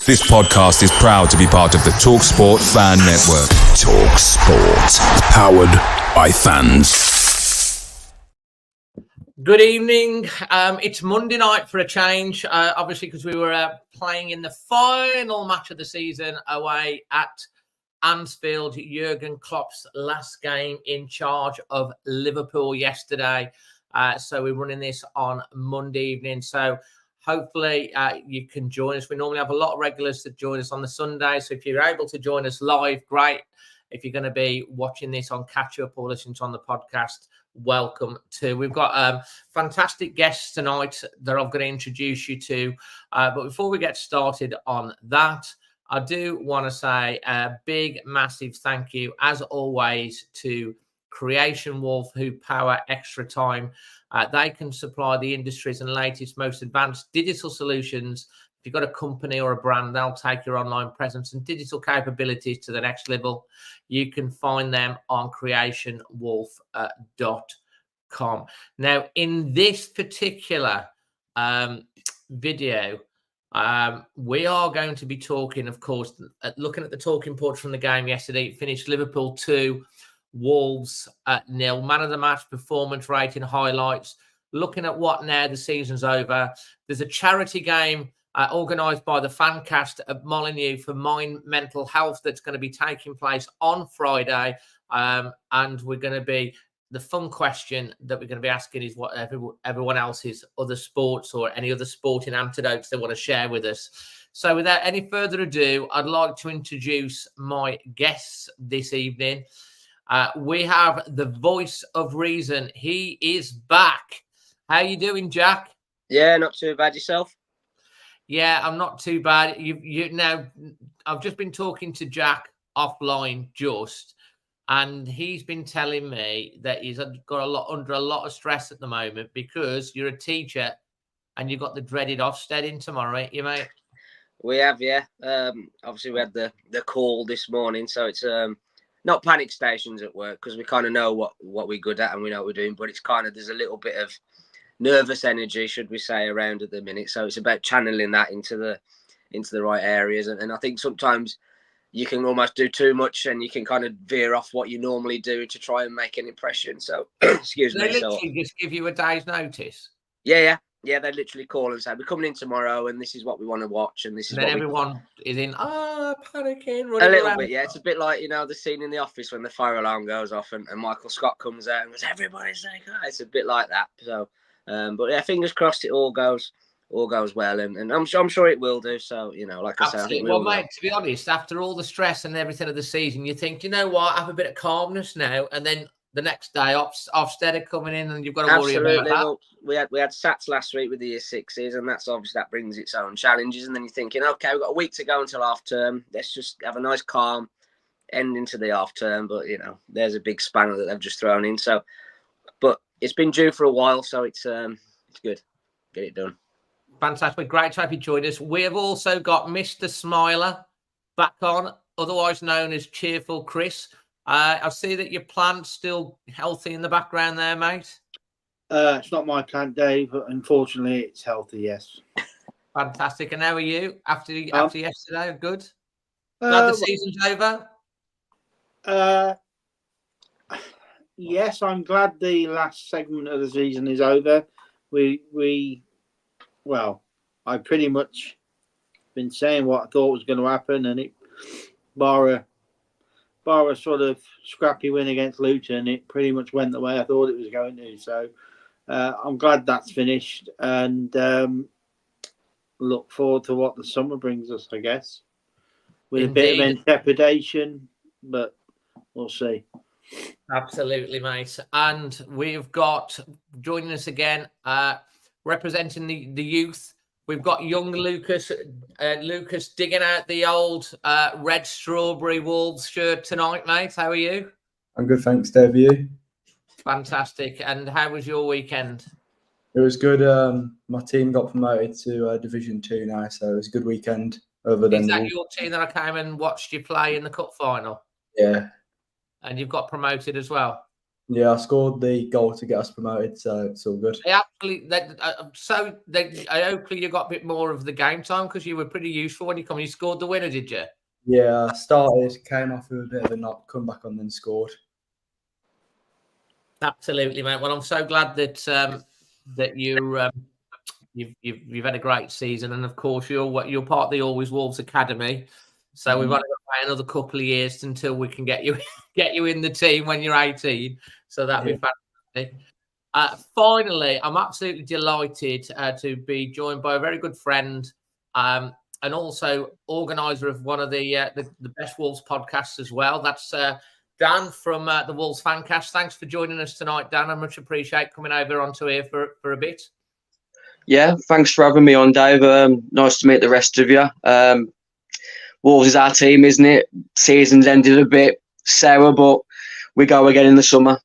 This podcast is proud to be part of the TalkSport Fan Network. TalkSport. Powered by fans. Good evening. It's Monday night for a change, obviously, because we were playing in the final match of the season away at Anfield, Jurgen Klopp's last game in charge of Liverpool yesterday. So we're running this on Monday evening. So hopefully you can join us. We normally have a lot of regulars that join us on the Sunday. So if you're able to join us live, great. If you're going to be watching this on catch up or listening to on the podcast, welcome too. We've got fantastic guests tonight that I'm going to introduce you to. But before we get started on that, I do want to say a big, massive thank you, as always, to Creation Wolf, who power Extra Time. They can supply the industry's and latest, most advanced digital solutions. If you've got a company or a brand, they'll take your online presence and digital capabilities to the next level. You can find them on creationwolf.com. Now, in this particular video, we are going to be talking, of course, looking at the talking points from the game yesterday. It finished Liverpool 2, Wolves at 0. Man of the match, performance rating, highlights. Looking at what now the season's over. There's a charity game organised by the Fancast at Molineux for Mind Mental Health that's going to be taking place on Friday. And we're going to be, the fun question that we're going to be asking is what everyone else's other sports or any other sporting anecdotes they want to share with us. So without any further ado, I'd like to introduce my guests this evening. We have the voice of reason. He is back. How you doing, Jack? Yeah, not too bad. Yourself? Yeah, I'm not too bad. You now, I've just been talking to Jack offline and he's been telling me that he's got under a lot of stress at the moment because you're a teacher and you've got the dreaded Ofsted in tomorrow, ain't you, mate? We have, yeah. Obviously, we had the call this morning, so it's not panic stations at work because we kind of know what we're good at and we know what we're doing, but it's kind of, there's a little bit of nervous energy, should we say, around at the minute. So it's about channeling that into the right areas. And I think sometimes you can almost do too much and you can kind of veer off what you normally do to try and make an impression. So, excuse me. They literally just give you a day's notice. Yeah. They literally call and say, we're coming in tomorrow and this is what we want to watch. And this is what everyone is in, panicking, running a little around. bit, yeah. It's a bit like, the scene in The Office when the fire alarm goes off and Michael Scott comes out and goes, everybody's like, it's a bit like that. So, but yeah, fingers crossed it all goes well. And I'm sure it will do. So, like I said, I think well, mate, to be honest, after all the stress and everything of the season, you think, you know what, have a bit of calmness now. And then the next day, Ofsted are coming in and you've got to worry about that. Well, we had SATs last week with the year sixes, and that's obviously, that brings its own challenges. And then you're thinking, okay, we've got a week to go until half term. Let's just have a nice calm ending to the half term. But there's a big spanner that they've just thrown in. So, but it's been due for a while, so it's good. Get it done. Fantastic. Great to have you join us. We have also got Mr. Smiler back on, otherwise known as Cheerful Chris. I see that your plant's still healthy in the background there, mate. It's not my plant, Dave, but unfortunately it's healthy, yes. Fantastic. And how are you after yesterday? Good? Glad the season's over? Yes, I'm glad the last segment of the season is over. I pretty much been saying what I thought was going to happen, and it bar a sort of scrappy win against Luton, it pretty much went the way I thought it was going to. So I'm glad that's finished, and look forward to what the summer brings us, I guess, with a bit of trepidation, but we'll see. Absolutely, mate. And we've got, joining us again, representing the youth, we've got young Lucas. Lucas digging out the old red strawberry Wolves shirt tonight, mate. How are you? I'm good, thanks, Dave. You? Fantastic. And how was your weekend? It was good. My team got promoted to Division 2 now, so it was a good weekend. Is that your team that I came and watched you play in the cup final? Yeah. And you've got promoted as well? Yeah, I scored the goal to get us promoted, so it's all good. Hopefully you got a bit more of the game time because you were pretty useful when you come. You scored the winner, did you? Yeah, I started, came off with a bit of a knock, come back on, then scored. Absolutely, mate. Well, I'm so glad that you've had a great season, and of course you're part of the Always Wolves Academy. So we've got to wait another couple of years until we can get you in the team when you're 18. So that'd be fantastic. Finally, I'm absolutely delighted to be joined by a very good friend and also organizer of one of the Best Wolves podcasts as well. That's Dan from the Wolves Fancast. Thanks for joining us tonight, Dan. I much appreciate coming over onto here for a bit. Yeah, thanks for having me on, Dave. Nice to meet the rest of you. Wolves is our team, isn't it? Season's ended a bit sour, but we go again in the summer.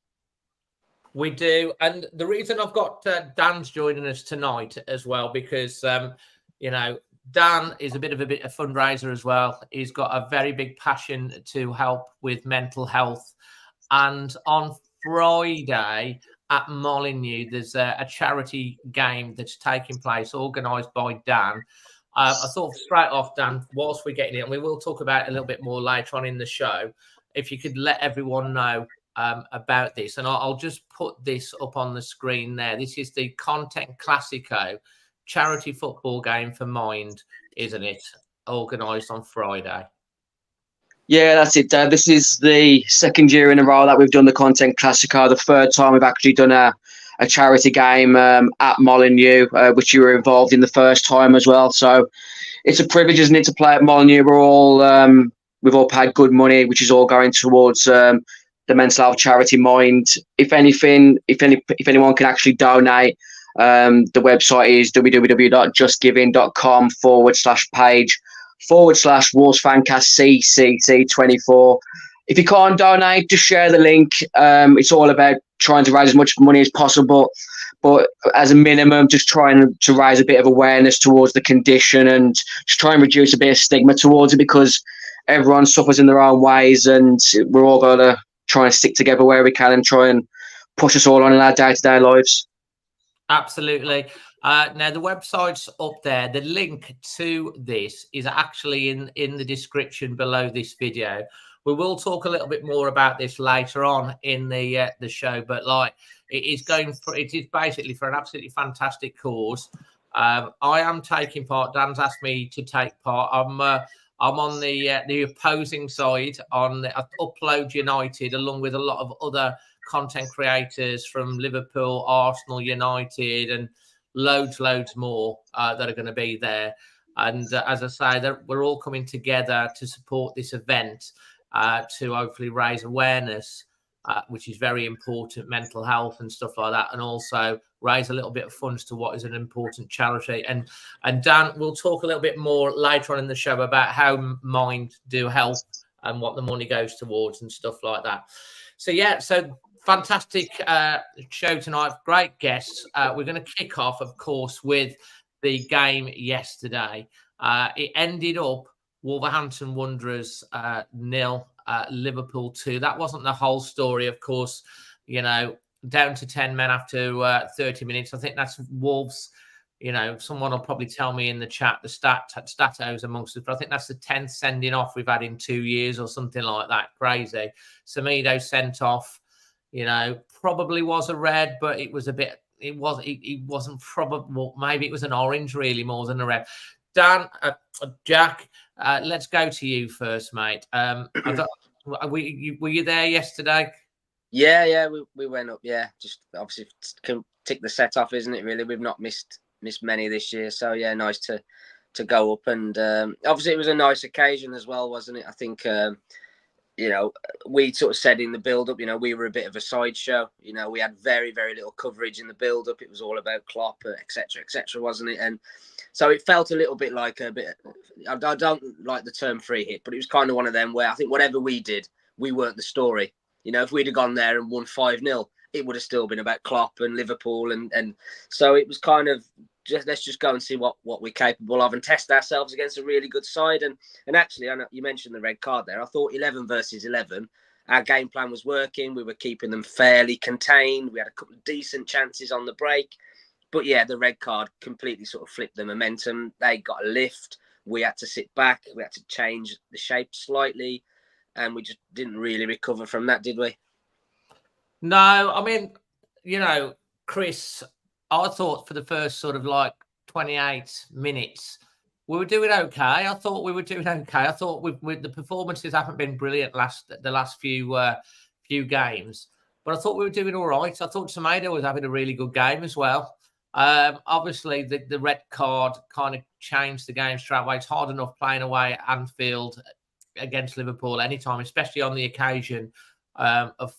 We do. And the reason I've got Dan's joining us tonight as well, because, Dan is a bit of a fundraiser as well. He's got a very big passion to help with mental health. And on Friday at Molineux, there's a charity game that's taking place, organised by Dan. I thought straight off, Dan, whilst we're getting it, and we will talk about it a little bit more later on in the show, if you could let everyone know about this. And I'll just put this up on the screen there. This is the Content Classico charity football game for Mind, isn't it? Organised on Friday. Yeah, that's it, Dave. This is the second year in a row that we've done the Content Classico. The third time we've actually done a charity game at Molineux, which you were involved in the first time as well. So it's a privilege, isn't it, to play at Molineux? We've all paid good money, which is all going towards the mental health charity Mind. If anything, if anyone can actually donate, the website is www.justgiving.com/page/Wolves Fancast CCC24. If you can't donate, just share the link. It's all about trying to raise as much money as possible, but as a minimum, just trying to raise a bit of awareness towards the condition and just try and reduce a bit of stigma towards it, because everyone suffers in their own ways, and we're all going to try and stick together where we can and try and push us all on in our day-to-day lives. Absolutely. Now, the website's up there. The link to this is actually in the description below this video. We will talk a little bit more about this later on in the show, but it is basically for an absolutely fantastic cause. I am taking part. Dan's asked me to take part. I'm on the opposing side on Upload United, along with a lot of other content creators from Liverpool, Arsenal, United, and loads more that are going to be there. And as I say, we're all coming together to support this event to hopefully raise awareness, which is very important, mental health and stuff like that, and also raise a little bit of funds to what is an important charity. And Dan, we'll talk a little bit more later on in the show about how Mind do help and what the money goes towards and stuff like that. So fantastic show tonight. Great guests. We're going to kick off, of course, with the game yesterday. It ended up Wolverhampton Wanderers 0, Liverpool 2. That wasn't the whole story, of course. Down to 10 men after 30 minutes. I think that's Wolves. Someone will probably tell me in the chat the statos amongst us, but I think that's the 10th sending off we've had in 2 years or something like that. Crazy. Semedo sent off. Probably was a red, but it was a bit. It wasn't probable. Maybe it was an orange, really, more than a red. Dan, Jack, let's go to you first, mate. Were you there yesterday? Yeah, we went up. Yeah, just obviously can tick the set off, isn't it? Really, we've not missed many this year, so yeah, nice to go up. And obviously, it was a nice occasion as well, wasn't it? I think. We sort of said in the build-up, we were a bit of a sideshow. We had very, very little coverage in the build-up. It was all about Klopp, etc., wasn't it? And so it felt a little bit like I don't like the term free hit, but it was kind of one of them where I think whatever we did, we weren't the story. If we'd have gone there and won 5-0, it would have still been about Klopp and Liverpool. And so it was kind of, let's just go and see what we're capable of and test ourselves against a really good side. And actually, I know you mentioned the red card there. I thought 11 versus 11, our game plan was working. We were keeping them fairly contained. We had a couple of decent chances on the break. But yeah, the red card completely sort of flipped the momentum. They got a lift. We had to sit back. We had to change the shape slightly. And we just didn't really recover from that, did we? No, I mean, Chris, I thought for the first sort of like 28 minutes, we were doing okay. I thought we were doing okay. I thought the performances haven't been brilliant the last few games, but I thought we were doing all right. I thought Semedo was having a really good game as well. Obviously, the red card kind of changed the game straight away. It's hard enough playing away at Anfield against Liverpool anytime, especially on the occasion of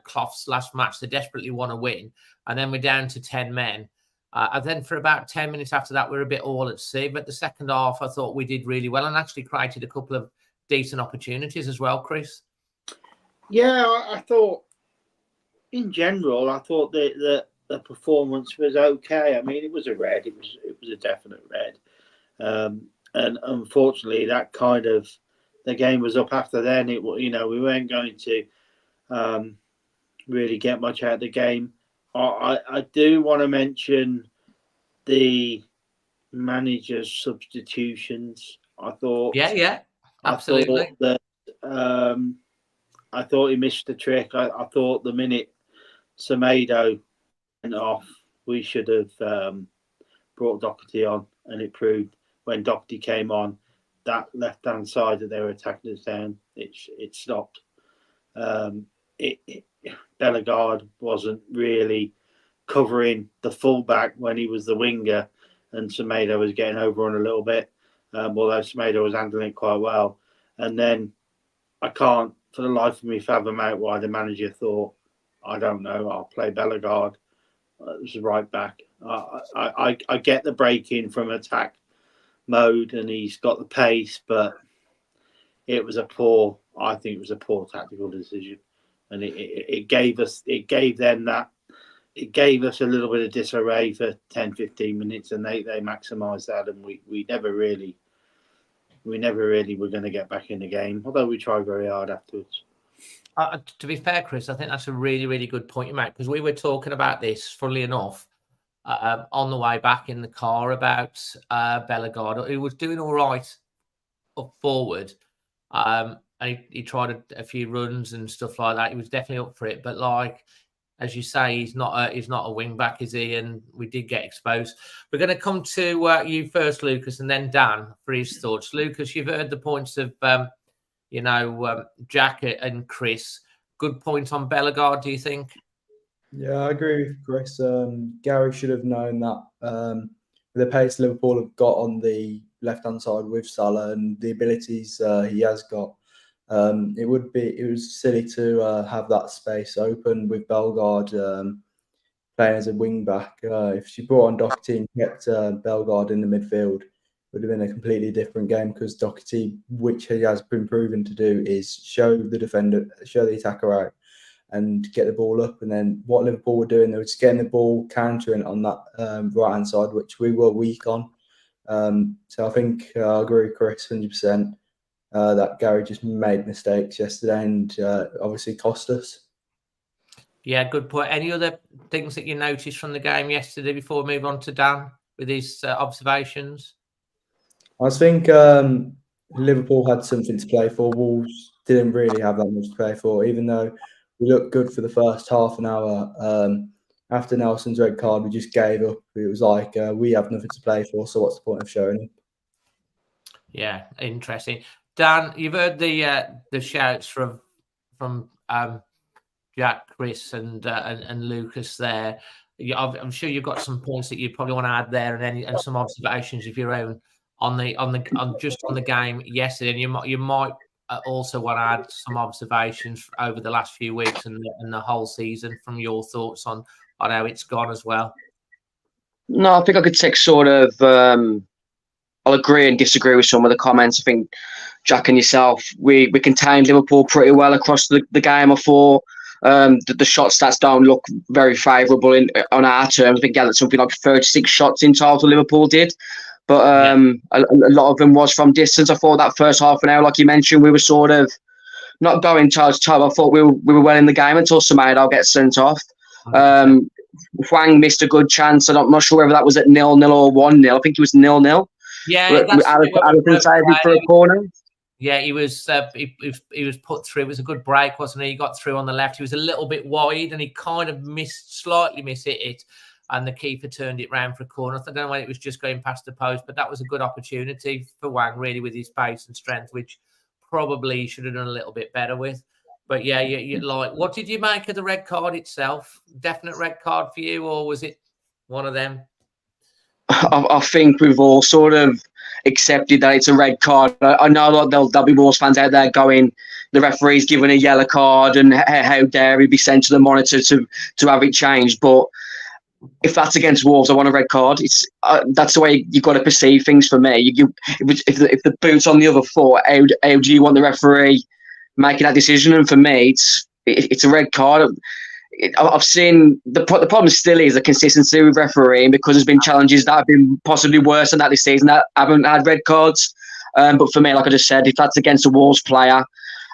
Clough's last match. They desperately want to win, and then we're down to 10 men. And then for about 10 minutes after that, we're a bit all at sea. But the second half, I thought we did really well and actually created a couple of decent opportunities as well, Chris. Yeah, I thought, in general, I thought that the performance was okay. I mean, it was a red. It was a definite red. And unfortunately, that kind of, the game was up after then. We weren't going to really get much out of the game. I do want to mention the manager's substitutions. I thought, yeah, absolutely. I thought he missed the trick. I thought the minute Semedo went off, we should have brought Doherty on, and it proved when Doherty came on, that left-hand side that they were attacking us down, it stopped. Bellegarde wasn't really covering the fullback when he was the winger, and Semedo was getting over on a little bit, although Semedo was handling it quite well. And then I can't, for the life of me, fathom out why the manager thought, I don't know, I'll play Bellegarde. It was right back. I get the break-in from attack mode, and he's got the pace, but I think it was a poor tactical decision. And it gave us a little bit of disarray for 10, 15 minutes, and they maximised that, and we never really were going to get back in the game, although we tried very hard afterwards. To be fair, Chris, I think that's a really, really good point you make, because we were talking about this, funnily enough, on the way back in the car about Bellegarde, who was doing all right up forward. And he tried a few runs and stuff like that. He was definitely up for it. But like, as you say, he's not a wing back, is he? And we did get exposed. We're going to come to you first, Lucas, and then Dan for his thoughts. Lucas, you've heard the points of, Jack and Chris. Good point on Bellegarde, do you think? Yeah, I agree with Chris. Gary should have known that the pace Liverpool have got on the left-hand side with Salah and the abilities he has got, it was silly to have that space open with Bellegarde playing as a wing-back. If she brought on Doherty and kept Bellegarde in the midfield, it would have been a completely different game, because Doherty, which he has been proven to do, is show the attacker out and get the ball up. And then what Liverpool were doing, they were just getting the ball, countering on that right-hand side, which we were weak on. So I think I agree with Chris 100% that Gary just made mistakes yesterday and obviously cost us. Yeah, good point. Any other things that you noticed from the game yesterday before we move on to Dan with his observations? I think Liverpool had something to play for. Wolves didn't really have that much to play for, even though we looked good for the first half an hour. After Nelson's red card, we just gave up. It was like, we have nothing to play for, so what's the point of showing up? Yeah, interesting. Dan, you've heard the shouts from Jack, Chris, and Lucas there. I'm sure you've got some points that you probably want to add there, and some observations of your own on the game yesterday. And you might also want to add some observations over the last few weeks and the whole season from your thoughts on how it's gone as well. No, I think I could take sort of. I'll agree and disagree with some of the comments. I think Jack and yourself, we contained Liverpool pretty well across the game. I thought the shot stats don't look very favourable on our terms. I think that's something like 36 shots in total Liverpool did. But a lot of them was from distance. I thought that first half an hour, like you mentioned, we were sort of not going toe to toe. I thought we were well in the game until Semedo gets sent off. Hwang missed a good chance, and I'm not sure whether that was at 0-0 or 1-0. I think it was 0-0. Yeah, that's Allison saved it for a corner. Yeah, he was he was put through. It was a good break, wasn't he? He got through on the left. He was a little bit wide, and he kind of slightly mishit it, and the keeper turned it round for a corner. I don't know whether it was just going past the post, but that was a good opportunity for Hwang, really, with his pace and strength, which probably he should have done a little bit better with. But yeah, you like, what did you make of the red card itself? Definite red card for you, or was it one of them? I think we've all sort of accepted that it's a red card. I know that there'll be Wolves fans out there going, the referee's given a yellow card and how dare he be sent to the monitor to have it changed. But if that's against Wolves, I want a red card. It's that's the way you've got to perceive things for me. If the boot's on the other foot, how do you want the referee making that decision? And for me, it's a red card. I've seen the problem still is the consistency with refereeing, because there's been challenges that have been possibly worse than that this season that haven't had red cards. But for me, like I just said, if that's against a Wolves player,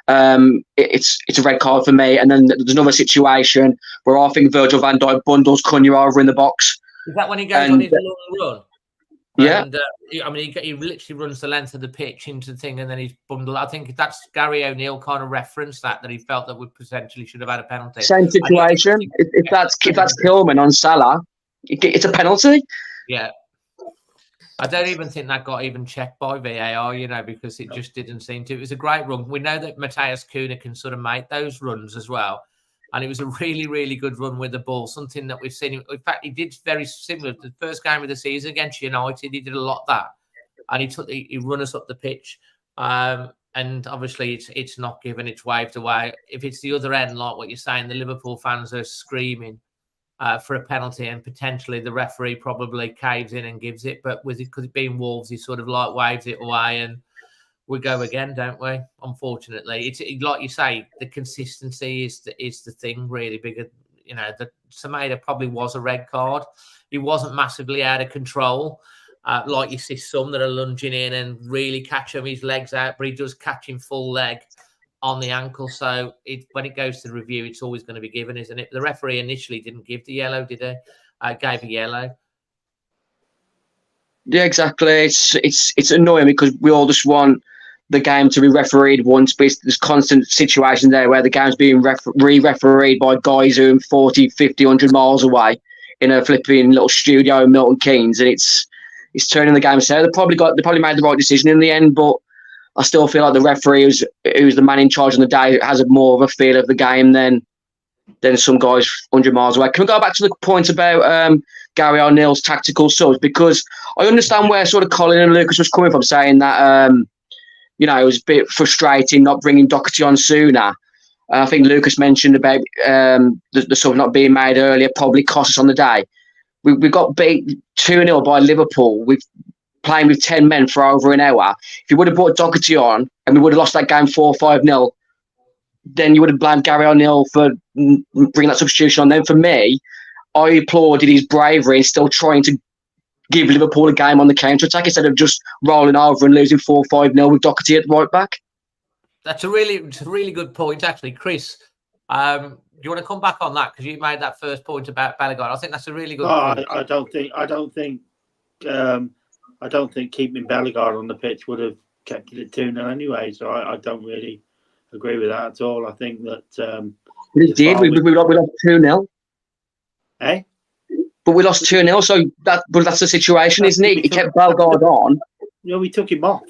it's a red card for me. And then there's another situation where I think Virgil van Dijk bundles Cunha over in the box. Is that when he goes on his long run? Yeah. And, I mean, he literally runs the length of the pitch into the thing, and then he's bundled. I think that's Gary O'Neill kind of referenced that he felt that we potentially should have had a penalty. Same situation. If that's Kilman on Salah, it's a penalty. Yeah. I don't even think that got even checked by VAR, because it just didn't seem to. It was a great run. We know that Matthias Cunha can sort of make those runs as well. And it was a really, really good run with the ball, something that we've seen. In fact, he did very similar to the first game of the season against United. He did a lot of that. And he run us up the pitch. And obviously, it's not given, it's waved away. If it's the other end, like what you're saying, the Liverpool fans are screaming for a penalty, and potentially the referee probably caves in and gives it. But because it being Wolves, he sort of like waves it away, and we go again, don't we? Unfortunately, it's like you say, the consistency is the thing really. Because the Semedo probably was a red card. He wasn't massively out of control, like you see some that are lunging in and really catch him his legs out, but he does catch him full leg on the ankle. So when it goes to review, it's always going to be given, isn't it? The referee initially didn't give the yellow, did he? Gave a yellow. Yeah, exactly. It's annoying because we all just want the game to be refereed once, but there's constant situations there where the game's being re-refereed by guys who are 40, 50, 100 miles away in a flipping little studio in Milton Keynes, and it's turning the game south. They probably made the right decision in the end, but I still feel like the referee who's the man in charge on the day has more of a feel of the game than some guys 100 miles away. Can we go back to the point about Gary O'Neill's tactical subs? Because I understand where sort of Colin and Lucas was coming from, saying that it was a bit frustrating not bringing Doherty on sooner. I think Lucas mentioned about the sub not being made earlier probably cost us on the day. We got beat 2-0 by Liverpool. We've playing with 10 men for over an hour. If you would have brought Doherty on and we would have lost that game 4-5-0, then you would have blamed Gary O'Neill for bringing that substitution on. Then for me, I applauded his bravery and still trying to give Liverpool a game on the counter-attack instead of just rolling over and losing 4-5-0 with Doherty at right back. It's a really good point, actually. Chris, do you want to come back on that? Because you made that first point about Bellegarde. I think that's a really good point. I don't think keeping Bellegarde on the pitch would have kept it at 2-0 anyway. So I don't really agree with that at all. I think that we did. We lost 2-0. Eh? But we lost 2-0, so that's the situation, isn't it? He kept Bellegarde on. Yeah, we took him off.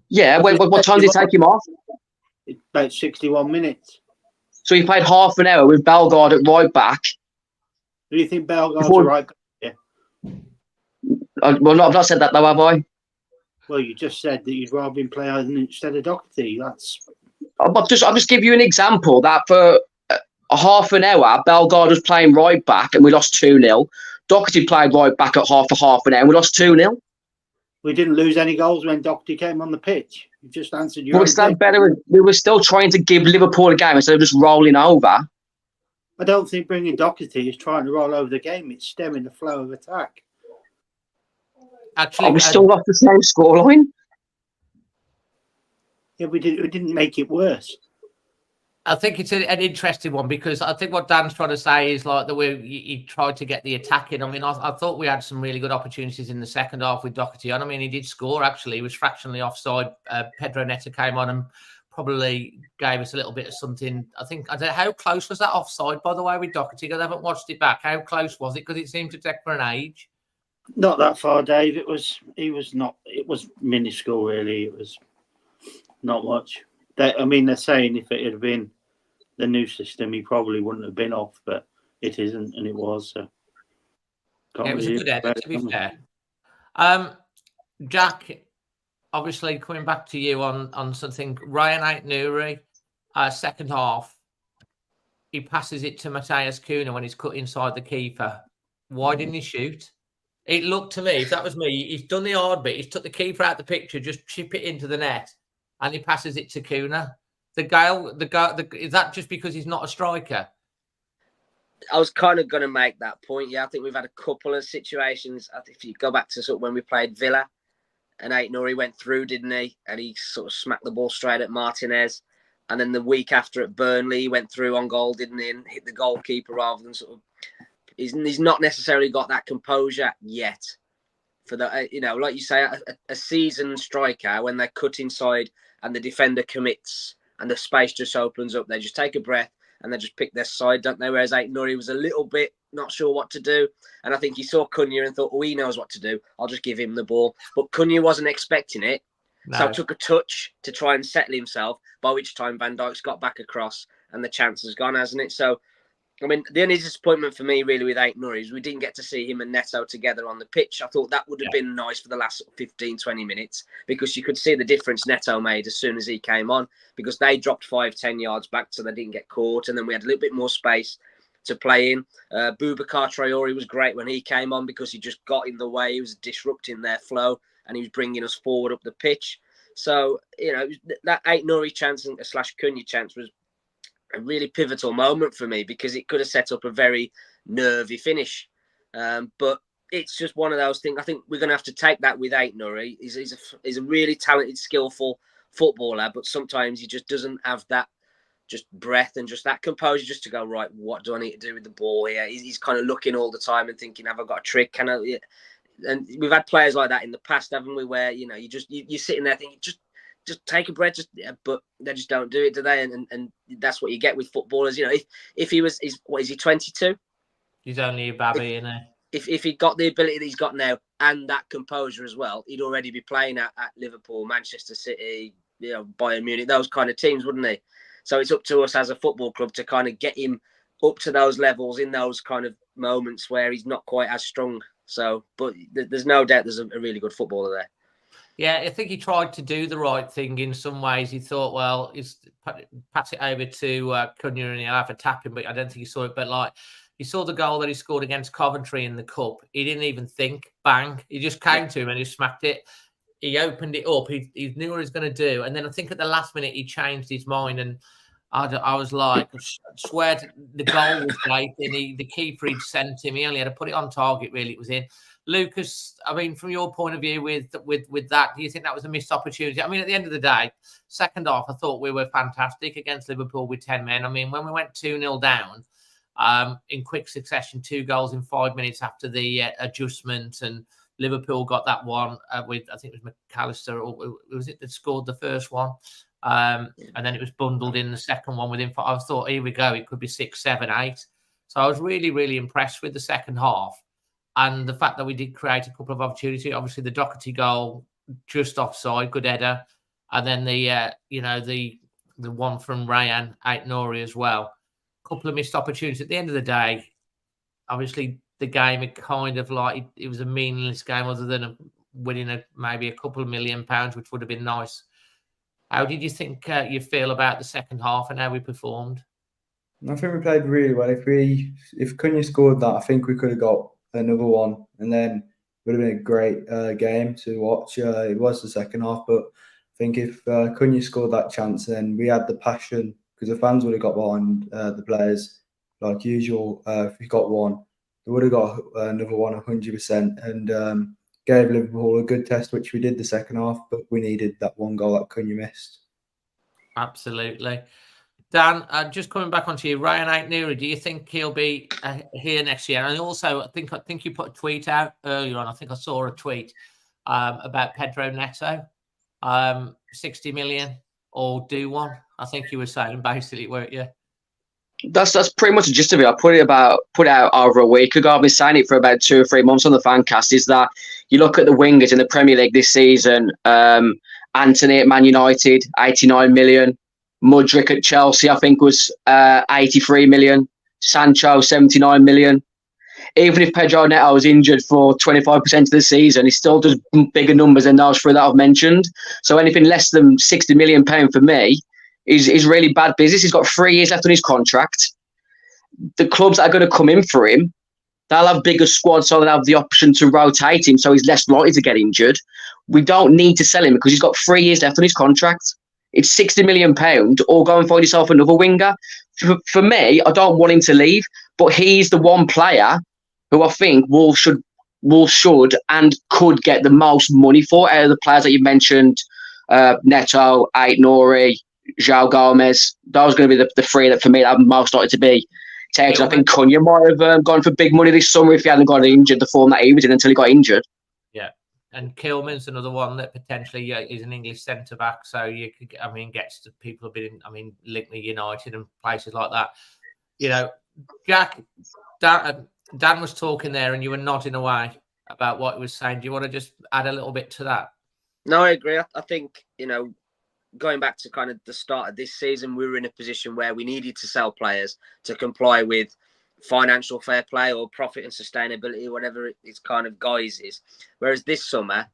Yeah, what time did he take him off? About 61 minutes. So he played half an hour with Bellegarde at right back. Do you think Bellegarde's a right back? Yeah. Well, I've not said that though, have I? Well, you just said that you'd rather him play instead of Doherty. I'll just give you an example that for a half an hour, Bellegarde was playing right back and we lost 2-0. Doherty played right back at half an hour and we lost 2-0. We didn't lose any goals when Doherty came on the pitch. You just answered your own better. We were still trying to give Liverpool a game instead of just rolling over. I don't think bringing Doherty is trying to roll over the game. It's stemming the flow of attack. Actually, we still lost the same scoreline. Yeah, we didn't make it worse. I think it's an interesting one because I think what Dan's trying to say is like the way he tried to get the attack in. I mean, I thought we had some really good opportunities in the second half with Doherty on. I mean, he did score actually. He was fractionally offside. Pedro Neto came on and probably gave us a little bit of something. I don't know how close was that offside, by the way, with Doherty, because I haven't watched it back. How close was it? Because it seemed to take for an age. Not that far, Dave. It was minuscule, really. It was not much. They're saying if it had been the new system, he probably wouldn't have been off, but it isn't, and it was. So it was a good edit, to be fair. Jack, obviously coming back to you on something. Ryan Ait-Nouri, second half, he passes it to Matthias Cunha when he's cut inside the keeper. Why didn't he shoot? It looked to me, if that was me, he's done the hard bit. He's took the keeper out the picture, just chip it into the net, and he passes it to Cunha. Is that just because he's not a striker? I was kind of going to make that point. Yeah, I think we've had a couple of situations. I think if you go back to sort of when we played Villa, and Ait-Nouri went through, didn't he? And he sort of smacked the ball straight at Martinez. And then the week after at Burnley, he went through on goal, didn't he? And hit the goalkeeper rather than sort of. He's not necessarily got that composure yet. For the like you say, a seasoned striker, when they're cut inside and the defender commits and the space just opens up, they just take a breath and they just pick their side, don't they? Whereas Ait-Nouri was a little bit not sure what to do. And I think he saw Cunha and thought, he knows what to do. I'll just give him the ball. But Cunha wasn't expecting it. No. So took a touch to try and settle himself, by which time Van Dijk's got back across and the chance has gone, hasn't it? So, I mean, the only disappointment for me really with Ait-Nouri is we didn't get to see him and Neto together on the pitch. I thought that would have been nice for the last 15, 20 minutes, because you could see the difference Neto made as soon as he came on, because they dropped 5-10 yards back so they didn't get caught, and then we had a little bit more space to play in. Boubacar Traore was great when he came on because he just got in the way. He was disrupting their flow and he was bringing us forward up the pitch. So, that Ait-Nouri chance / Cunha chance was a really pivotal moment for me, because it could have set up a very nervy finish. But it's just one of those things. I think we're going to have to take that with Ait-Nouri. He's a really talented, skillful footballer, but sometimes he just doesn't have that just breath and just that composure just to go, right, what do I need to do with the ball here? He's kind of looking all the time and thinking, have I got a trick? Can I? And we've had players like that in the past, haven't we? Where, you're sitting there thinking, just take a breath, but they just don't do it, do they? And that's what you get with footballers. If he was, what is he, 22? He's only a babby, isn't he? If he got the ability that he's got now and that composure as well, he'd already be playing at Liverpool, Manchester City, Bayern Munich, those kind of teams, wouldn't he? So it's up to us as a football club to kind of get him up to those levels in those kind of moments where he's not quite as strong. So, but there's no doubt there's a really good footballer there. Yeah, I think he tried to do the right thing in some ways. He thought, well, he's pass it over to Cunha and he'll have a tapping, but I don't think he saw it. But he saw the goal that he scored against Coventry in the Cup. He didn't even think, bang. He just came to him and he smacked it. He opened it up. He knew what he was going to do. And then I think at the last minute, he changed his mind. And I was like, I swear the goal was late. And the keeper he'd sent him, he only had to put it on target, really. It was in. Lucas, I mean, from your point of view with that, do you think that was a missed opportunity? I mean, at the end of the day, second half, I thought we were fantastic against Liverpool with 10 men. I mean, when we went 2-0 down in quick succession, 2 goals in 5 minutes after the adjustment, and Liverpool got that one with, I think it was McAllister, or was it that scored the first one? And then it was bundled in the second one within 5. I thought, here we go, it could be 6, 7, 8. So I was really, really impressed with the second half. And the fact that we did create a couple of opportunities, obviously the Doherty goal just offside, good header, and then the one from Ryan Ait-Nouri as well. A couple of missed opportunities. At the end of the day, obviously the game, it kind of it was a meaningless game other than winning maybe a couple of £1 million, which would have been nice. How did you think you feel about the second half and how we performed? I think we played really well. If Cunha scored that, I think we could have got another one, and then it would have been a great game to watch. It was the second half, but I think if Cunha scored that chance, then we had the passion, because the fans would have got behind the players like usual. If we got one, they would have got another one 100%, and gave Liverpool a good test, which we did the second half, but we needed that one goal that Cunha missed. Absolutely. Dan, just coming back onto you, Ryan Aitnouri, do you think he'll be here next year? And also, I think you put a tweet out earlier on. I think I saw a tweet about Pedro Neto, 60 million or do one. I think you were saying basically, weren't you? That's pretty much the gist of it. I put it out over a week ago. I've been saying it for about 2 or 3 months on the Fancast. Is that you look at the wingers in the Premier League this season? Anthony at Man United, 89 million. Mudryk at Chelsea, I think, was 83 million. Sancho, 79 million. Even if Pedro Neto was injured for 25% of the season, he still does bigger numbers than those three that I've mentioned. So anything less than £60 million for me is really bad business. He's got 3 years left on his contract. The clubs that are going to come in for him, they'll have bigger squads, so they'll have the option to rotate him, so he's less likely to get injured. We don't need to sell him because he's got 3 years left on his contract. It's £60 million, or go and find yourself another winger. For me, I don't want him to leave, but he's the one player who I think should and could get the most money for out of the players that you mentioned, Neto, Aitnouri, João Gomez. Those are going to be the three that for me are most likely to be taken. I think Cunha might have gone for big money this summer if he hadn't got injured, the form that he was in until he got injured. Yeah. And Kilman's another one that potentially is an English centre back. So you could, gets to people have been in, Lincoln United and places like that. You know, Jack, Dan was talking there and you were nodding away about what he was saying. Do you want to just add a little bit to that? No, I agree. I think, going back to kind of the start of this season, we were in a position where we needed to sell players to comply with financial fair play or profit and sustainability, whatever its kind of guise is. Whereas this summer,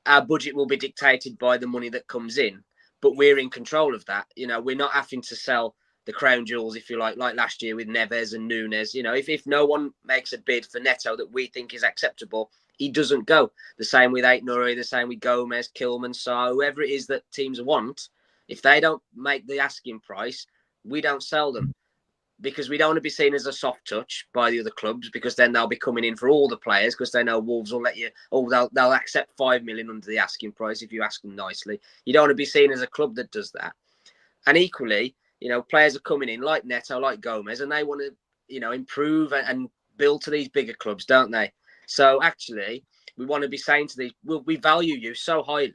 our budget will be dictated by the money that comes in, but we're in control of that. We're not having to sell the crown jewels, if you like last year with Neves and Nunes. If no one makes a bid for Neto that we think is acceptable, he doesn't go. The same with Aitnouri, the same with Gomez, Kilman, Sarr, whoever it is that teams want. If they don't make the asking price, we don't sell them. Because we don't want to be seen as a soft touch by the other clubs, because then they'll be coming in for all the players because they know Wolves will let you, they'll accept 5 million under the asking price if you ask them nicely. You don't want to be seen as a club that does that. And equally, players are coming in like Neto, like Gomez, and they want to, improve and build to these bigger clubs, don't they? So actually, we want to be saying to these, we value you so highly.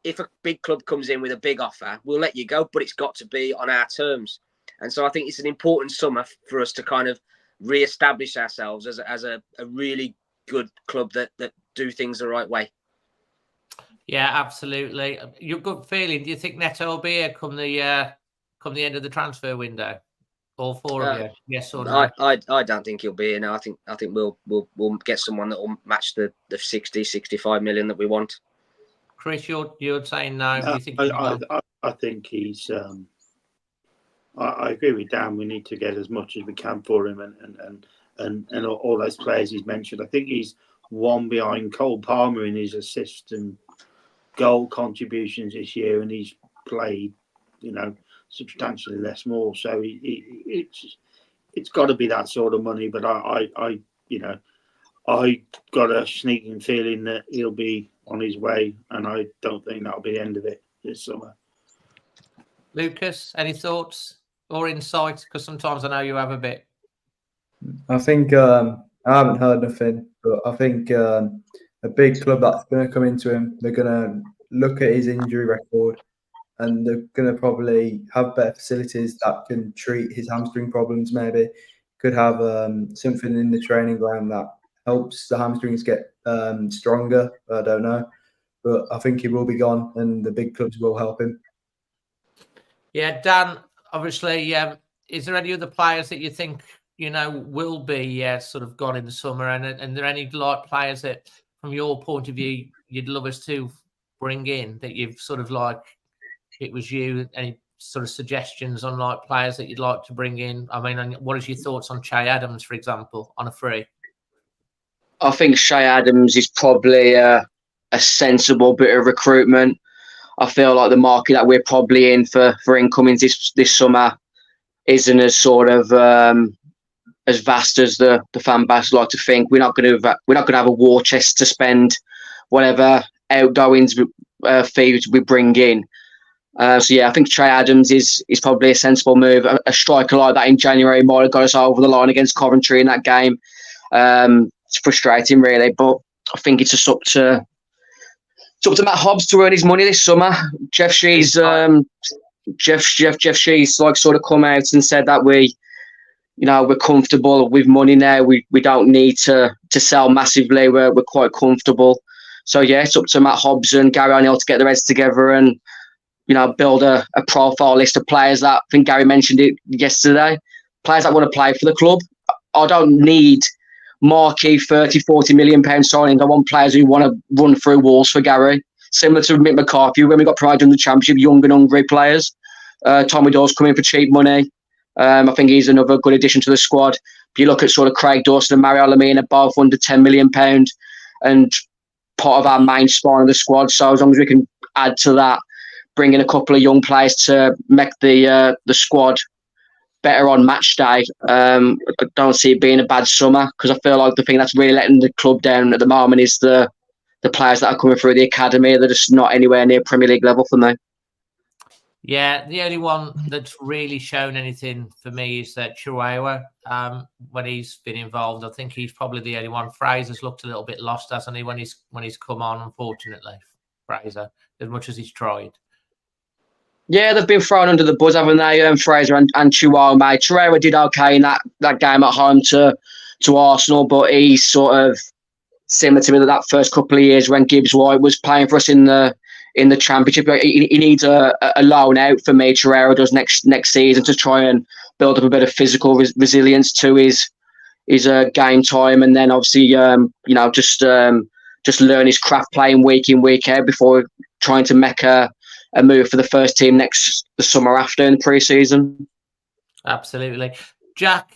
If a big club comes in with a big offer, we'll let you go, but it's got to be on our terms. And so I think it's an important summer for us to kind of re-establish ourselves as a really good club that do things the right way. Yeah, absolutely. Your good feeling, do you think Neto will be here come the end of the transfer window? All four of you? Yes or no? I don't think he'll be here now. I think we'll get someone that will match the 60, 65 million that we want. Chris, you're saying no. Do you think I think he's I agree with Dan. We need to get as much as we can for him and all those players he's mentioned. I think he's one behind Cole Palmer in his assist and goal contributions this year, and he's played, substantially less more. So it's got to be that sort of money. But I got a sneaking feeling that he'll be on his way, and I don't think that'll be the end of it this summer. Lucas, any thoughts or insight? Because sometimes I know you have a bit. I think I haven't heard nothing, but I think a big club that's going to come into him, they're going to look at his injury record and they're going to probably have better facilities that can treat his hamstring problems. Maybe could have something in the training ground that helps the hamstrings get stronger. I don't know, but I think he will be gone and the big clubs will help him. Yeah, Dan, obviously, is there any other players that you think, will be sort of gone in the summer? And are there any players that, from your point of view, you'd love us to bring in that you've sort of it was you, any sort of suggestions on players that you'd like to bring in? I mean, what is your thoughts on Che Adams, for example, on a free? I think Che Adams is probably a sensible bit of recruitment. I feel like the market that we're probably in for incomings this summer isn't as sort of as vast as the fan base like to think. We're not going to have a war chest to spend whatever outgoings fees we bring in. So yeah, I think Trey Adams is probably a sensible move. A striker like that in January might have got us over the line against Coventry in that game. It's frustrating, really, but I think it's just up to Matt Hobbs to earn his money this summer. Jeff Shee's like sort of come out and said that we're comfortable with money now. We don't need to sell massively. We're quite comfortable. So yeah, it's up to Matt Hobbs and Gary O'Neill to get their heads together and build a profile list of players that I think Gary mentioned it yesterday. Players that want to play for the club. I don't need marquee 30, 40 million pound signings. I want players who want to run through walls for Gary. Similar to Mick McCarthy when we got promoted in the Championship, young and hungry players. Tommy Dawes coming for cheap money. I think he's another good addition to the squad. If you look at sort of Craig Dawson and Mario Lamina, both under £10 million and part of our main spine of the squad. So as long as we can add to that, bring in a couple of young players to make the squad better on match day, I don't see it being a bad summer, because I feel like the thing that's really letting the club down at the moment is the players that are coming through the academy. They're just not anywhere near Premier League level for me. Yeah, the only one that's really shown anything for me is that Chihuahua. When he's been involved, I think he's probably the only one. Fraser's looked a little bit lost, hasn't he, when he's come on, unfortunately, Fraser, as much as he's tried. Yeah, they've been thrown under the bus, haven't they? Fraser and Chihuahua, mate. Chihuahua did okay in that game at home to Arsenal, but he's sort of similar to me that first couple of years when Gibbs White was playing for us in the Championship. He needs a loan out for me. Chihuahua does next season to try and build up a bit of physical resilience to his game time, and then obviously just learn his craft playing week in, week out before trying to make a move for the first team the summer after in the pre-season. Absolutely. Jack,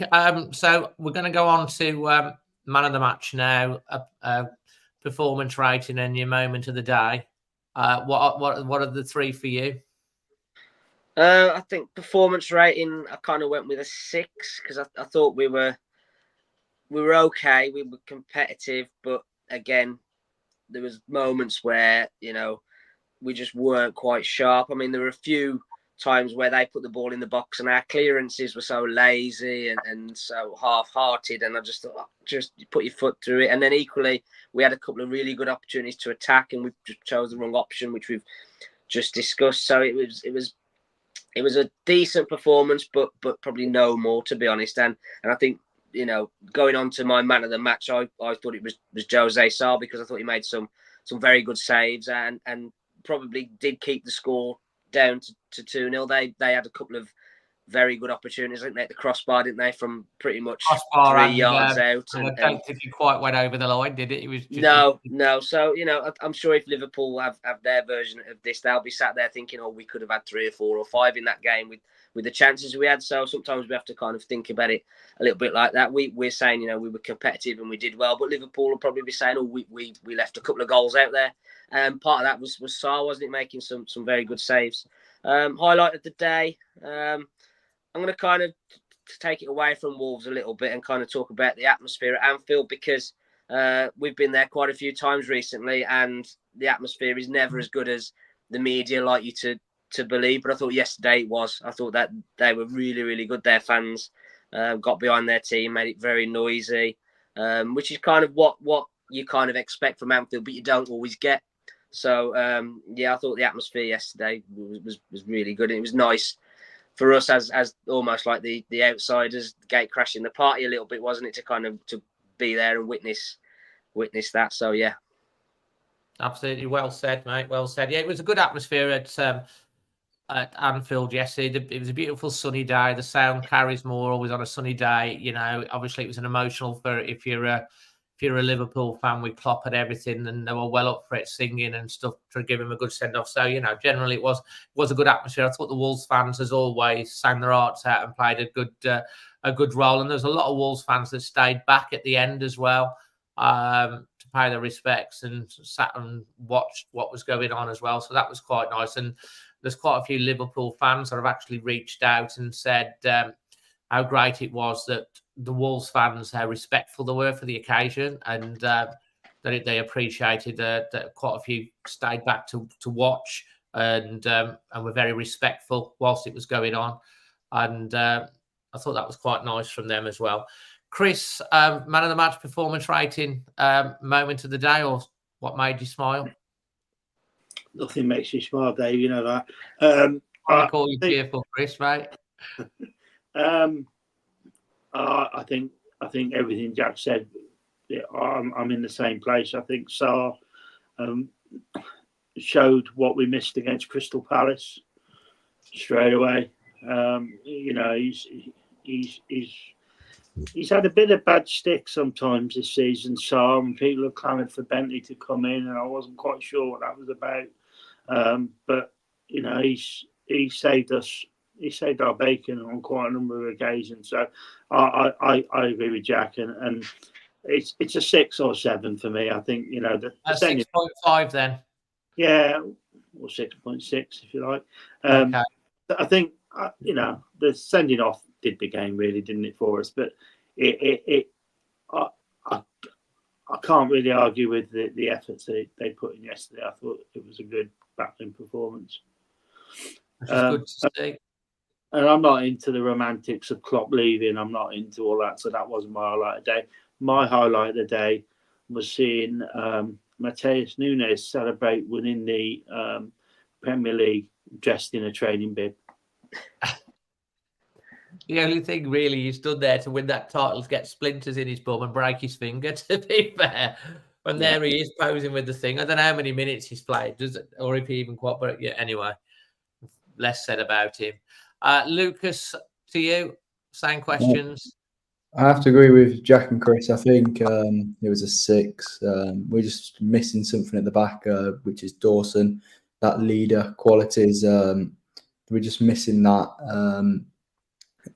so we're going to go on to man of the match now, performance rating and your moment of the day. What are the three for you? I think performance rating, I kind of went with a 6 because I thought we were okay. We were competitive, but again, there was moments where we just weren't quite sharp. I mean, there were a few times where they put the ball in the box and our clearances were so lazy and so half-hearted, and I just thought, just put your foot through it. And then equally, we had a couple of really good opportunities to attack, and we just chose the wrong option, which we've just discussed. So it was a decent performance, but probably no more, to be honest. And I think, going on to my man of the match, I thought it was Jose Sarr, because I thought he made some very good saves and probably did keep the score down to 2-0. They had a couple of very good opportunities. I think they had the crossbar, didn't they, from pretty much 3 yards out. And I don't think he quite went over the line, did it? It was just no. So I'm sure if Liverpool have their version of this, they'll be sat there thinking, we could have had 3 or 4 or 5 in that game with the chances we had. So sometimes we have to kind of think about it a little bit like that. We're saying we were competitive and we did well, but Liverpool will probably be saying, we left a couple of goals out there. Part of that was Sarr, wasn't it, making some very good saves. Highlight of the day, I'm going to kind of take it away from Wolves a little bit and kind of talk about the atmosphere at Anfield, because we've been there quite a few times recently, and the atmosphere is never as good as the media like you to believe. But I thought yesterday it was. I thought that they were really, really good. Their fans got behind their team, made it very noisy, which is kind of what you kind of expect from Anfield, but you don't always get. So, I thought the atmosphere yesterday was really good. And it was nice for us as almost like the outsiders, gate crashing the party a little bit, wasn't it, to kind of to be there and witness that. So, yeah. Absolutely. Well said, mate. Well said. Yeah, it was a good atmosphere at Anfield yesterday. It was a beautiful sunny day. The sound carries more always on a sunny day. Obviously it was an emotional for if you're a Liverpool fan with Klopp and everything, and they were well up for it, singing and stuff to give him a good send off. So generally it was a good atmosphere. I thought the Wolves fans, as always, sang their hearts out and played a good role. And there's a lot of Wolves fans that stayed back at the end as well to pay their respects and sat and watched what was going on as well. So that was quite nice. And there's quite a few Liverpool fans that have actually reached out and said how great it was that the Wolves fans, how respectful they were for the occasion, and that they appreciated that quite a few stayed back to watch and were very respectful whilst it was going on. And I thought that was quite nice from them as well. Chris, man of the match performance rating, moment of the day, or what made you smile? Nothing makes you smile, Dave. You know that. I call you cheerful, Chris, right? I think everything Jack said. Yeah, I'm in the same place. I think Sarr showed what we missed against Crystal Palace straight away. You know, he's had a bit of bad stick sometimes this season, Sarr, and people have clamoured for Bentley to come in, and I wasn't quite sure what that was about. But you know, he saved us. He saved our bacon on quite a number of occasions. So I agree with Jack, and it's a 6 or 7 for me. I think, you know, the 6.5 then. Yeah, or 6.6 if you like. Okay. I think you know, the sending off did the game really, didn't it, for us? But I can't really argue with the efforts they put in yesterday. I thought it was a good battling performance. Which is good to see. And I'm not into the romantics of Klopp leaving. I'm not into all that. So that wasn't my highlight of the day. My highlight of the day was seeing Matheus Nunes celebrate winning the Premier League dressed in a training bib. The only thing really he stood there to win that title is get splinters in his bum and break his finger, to be fair. When there he is posing with the thing. I don't know how many minutes he's played, or if he even quite, but yeah, anyway, less said about him. Lucas, to you, same questions. I have to agree with Jack and Chris. I think it was a 6. We're just missing something at the back, which is Dawson. That leader qualities, we're just missing that.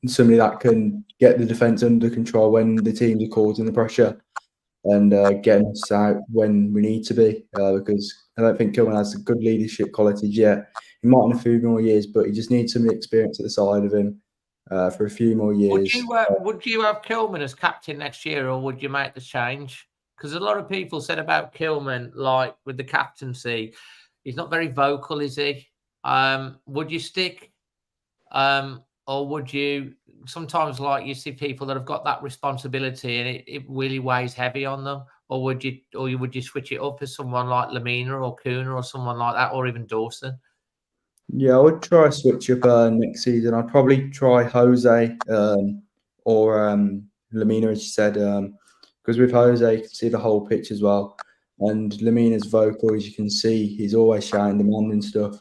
Somebody that can get the defence under control when the teams are causing the pressure, and getting us out when we need to be. Because I don't think Kilman has good leadership qualities yet. He might in a few more years, but he just needs some experience at the side of him for a few more years. Would you have Kilman as captain next year, or would you make the change? Because a lot of people said about Kilman, like with the captaincy, he's not very vocal, is he? Would you stick, or would you? Sometimes, like, you see people that have got that responsibility, and it really weighs heavy on them. Or would you switch it up as someone like Lamina or Kuna or someone like that, or even Dawson? Yeah, I would try a switch up next season. I'd probably try Jose or Lamina, as you said, because with Jose, you can see the whole pitch as well. And Lamina's vocal, as you can see, he's always shouting, demanding stuff.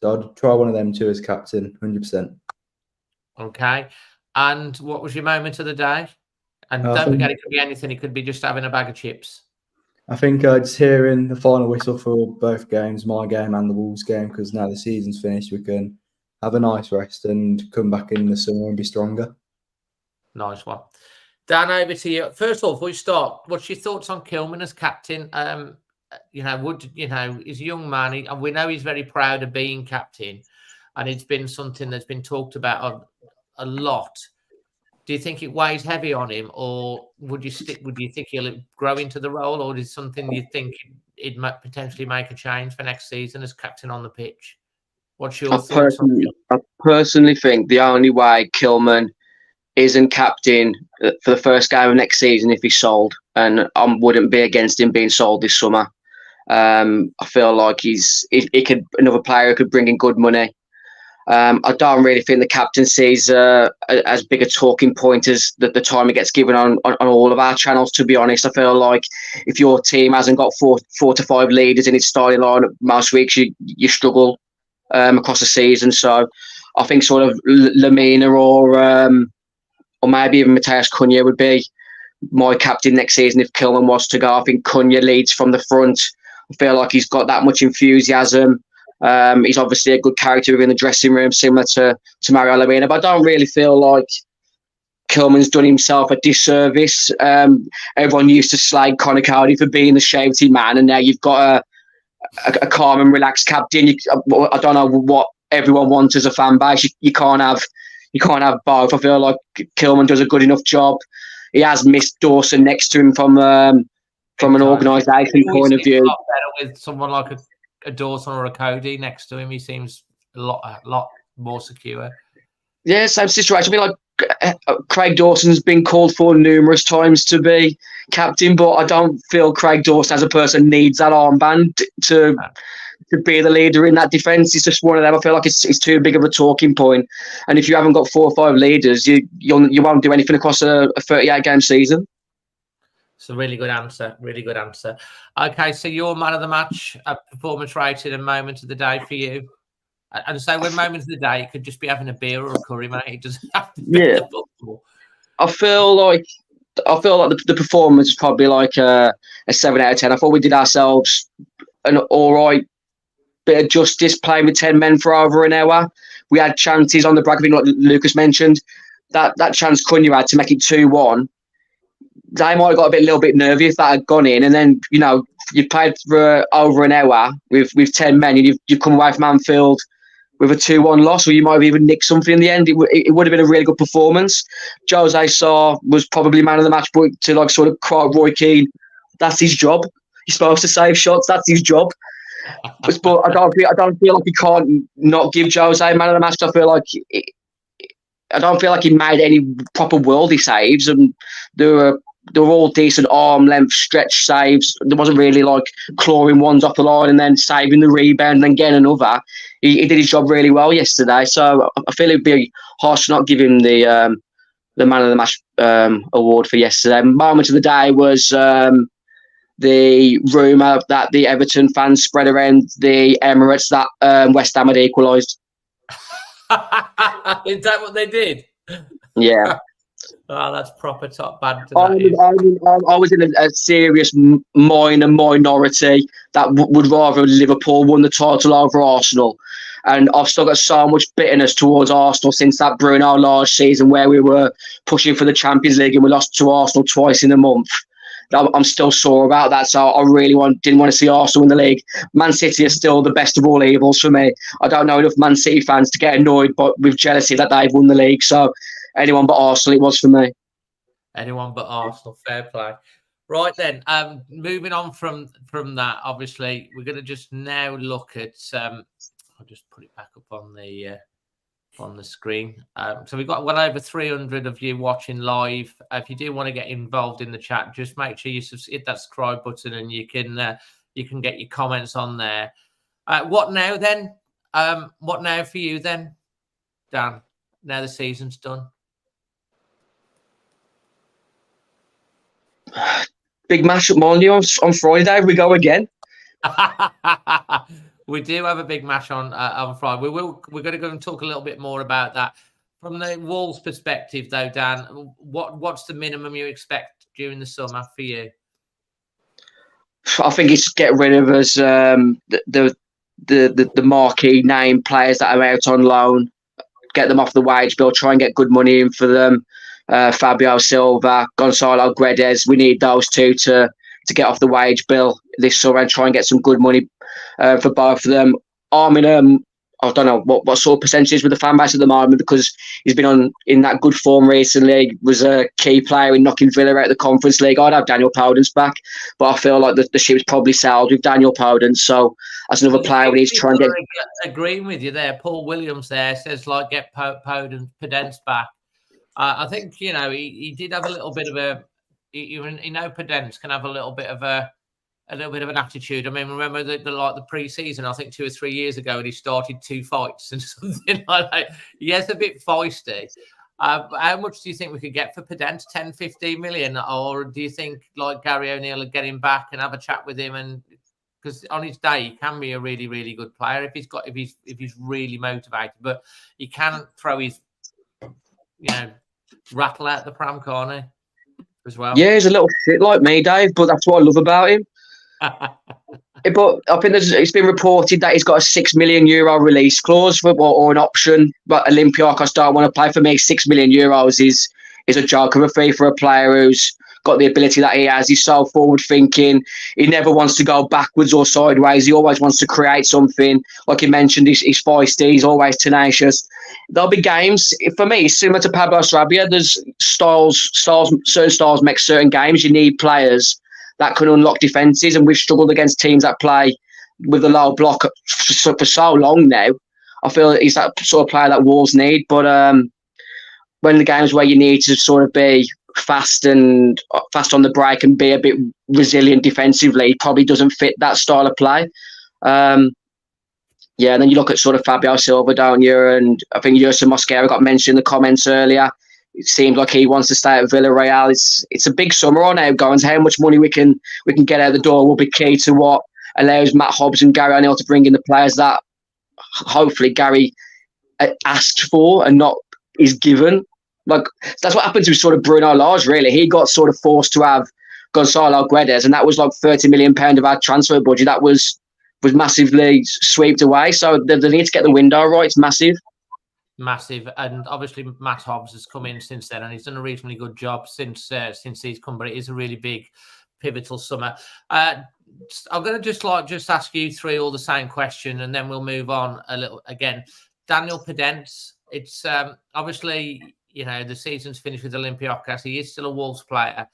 So I'd try one of them two as captain, 100%. Okay. And what was your moment of the day? And don't forget, it could be anything. It could be just having a bag of chips. I think just hearing the final whistle for both games, my game and the Wolves game, because now the season's finished, we can have a nice rest and come back in the summer and be stronger. Nice one. Dan, over to you. First of all, before we start, what's your thoughts on Kilman as captain? He's a young man, and we know he's very proud of being captain, and it's been something that's been talked about a lot. Do you think it weighs heavy on him, or would you think he'll grow into the role, or is something you think it might potentially make a change for next season as captain on the pitch? What's your thoughts on Kilman? I personally think the only way Kilman isn't captain for the first game of next season if he's sold, and I wouldn't be against him being sold this summer. I feel like another player could bring in good money. I don't really think the captaincy is as big a talking point as the time it gets given on all of our channels, to be honest. I feel like if your team hasn't got four to five leaders in its starting line most weeks, you struggle across the season. So I think sort of Lamina or maybe even Matheus Cunha would be my captain next season if Kilman was to go. I think Cunha leads from the front. I feel like he's got that much enthusiasm. He's obviously a good character within the dressing room, similar to Mario Lamina, but I don't really feel like Kilman's done himself a disservice. Everyone used to slag Conor Cody for being the shouty man, and now you've got a calm and relaxed captain. I don't know what everyone wants as a fan base. You can't have both. I feel like Kilman does a good enough job. He has missed Dawson next to him from an organisation point of view. Better with someone like a Dawson or a Cody next to him, he seems a lot more secure. Yeah, same situation. I mean, like Craig Dawson's been called for numerous times to be captain, but I don't feel Craig Dawson as a person needs that armband to be the leader in that defence. It's just one of them. I feel like it's too big of a talking point. And if you haven't got 4 or 5 leaders, you won't do anything across a 38-game season. It's a really good answer. Really good answer. Okay, so your man of the match, performance rated and moment of the day for you. And so when moment of the day, it could just be having a beer or a curry, mate. It doesn't have to be the football. I feel like the performance is probably like a 7 out of 10. I thought we did ourselves an all right bit of justice playing with 10 men for over an hour. We had chances on the break, like Lucas mentioned. That chance Cunha had to make it 2-1. They might have got a little bit nervy if that had gone in. And then, you played for over an hour with 10 men and you've come away from Anfield with a 2-1 loss, or you might have even nicked something in the end. It would have been a really good performance. Jose Sarr was probably man of the match, but to sort of cry Roy Keane, that's his job. He's supposed to save shots. That's his job. But I don't feel like he can't not give Jose man of the match. I don't feel like he made any proper worldy saves, and they were all decent arm length stretch saves. There wasn't really like clawing ones off the line and then saving the rebound and then getting another. He did his job really well yesterday. So I feel it'd be harsh to not give him the man of the match award for yesterday. Moment of the day was the rumour that the Everton fans spread around the Emirates that West Ham had equalised. Is that what they did? Yeah. Oh, that's proper top bad. I was in a serious minority that would rather Liverpool won the title over Arsenal. And I've still got so much bitterness towards Arsenal since that Bruno Lage season where we were pushing for the Champions League and we lost to Arsenal twice in a month. I'm still sore about that, so I really didn't want to see Arsenal in the league. Man City are still the best of all evils for me. I don't know enough Man City fans to get annoyed with jealousy that they've won the league, so anyone but Arsenal it was for me. Anyone but Arsenal, fair play. Right then, moving on from that, obviously, we're going to just now look at... I'll just put it back up on the screen. So we've got well over 300 of you watching live. If you do want to get involved in the chat, just make sure you hit that subscribe button and you can get your comments on there. What now then? What now for you then, Dan? Now the season's done. Big match at Molineux on Friday. We go again. We do have a big match on Friday. We're going to go and talk a little bit more about that from the Wolves' perspective, though. Dan, what's the minimum you expect during the summer for you? I think it's get rid of us the marquee name players that are out on loan, get them off the wage bill, try and get good money in for them. Fabio Silva, Gonzalo Guedes, we need those two to get off the wage bill this summer and try and get some good money for both of them. Armin, I don't know what sort of percentage with the fan base at the moment because he's been in that good form recently, was a key player in knocking Villa out of the Conference League. I'd have Daniel Podence back, but I feel like the ship's probably sailed with Daniel Podence, so that's another player we need to try and get. Agreeing with you there. Paul Williams there says get Podence back. I think, he did have a little bit of a... Podence can have a little bit of an attitude. I mean, remember the pre-season, I think 2 or 3 years ago, and he started 2 fights and something like that. He is a bit feisty. How much do you think we could get for Podence? 10, 15 million? Or do you think Gary O'Neill would get him back and have a chat with him? And because on his day, he can be a really, really good player if he's really motivated. But he can throw his, rattle out the pram, can't he? As well. Yeah, he's a little shit like me, Dave, but that's what I love about him. But I think it's been reported that he's got a €6 million release clause or an option, but Olympiacos don't want to play. For me, €6 million is a joke of a fee for a player who's got the ability that he has. He's so forward thinking. He never wants to go backwards or sideways. He always wants to create something. Like you mentioned, he's feisty. He's always tenacious. There'll be games, for me, similar to Pablo Sarabia. There's certain styles make certain games. You need players that can unlock defences, and we've struggled against teams that play with the low block for so long now. I feel he's that sort of player that Wolves need. But when the games where you need to sort of be fast on the break and be a bit resilient defensively, he probably doesn't fit that style of play. And then you look at sort of Fabio Silva, don't you? And I think Jurgen Mosquera got mentioned in the comments earlier. It seems like he wants to stay at Villarreal. It's a big summer on outgoings. How much money we can get out the door will be key to what allows Matt Hobbs and Gary O'Neill to bring in the players that hopefully Gary asked for and not is given. Like that's what happened to sort of Bruno Lage, really. He got sort of forced to have Gonzalo Guedes, and that was like £30 million of our transfer budget. That was massively swept away. So they need to get the window right. It's massive. And obviously Matt Hobbs has come in since then, and he's done a reasonably good job since he's come. But it is a really big, pivotal summer. I'm going to just ask you three all the same question, and then we'll move on a little again. Daniel Podence. It's obviously the season's finished with Olympiacos. He is still a Wolves player.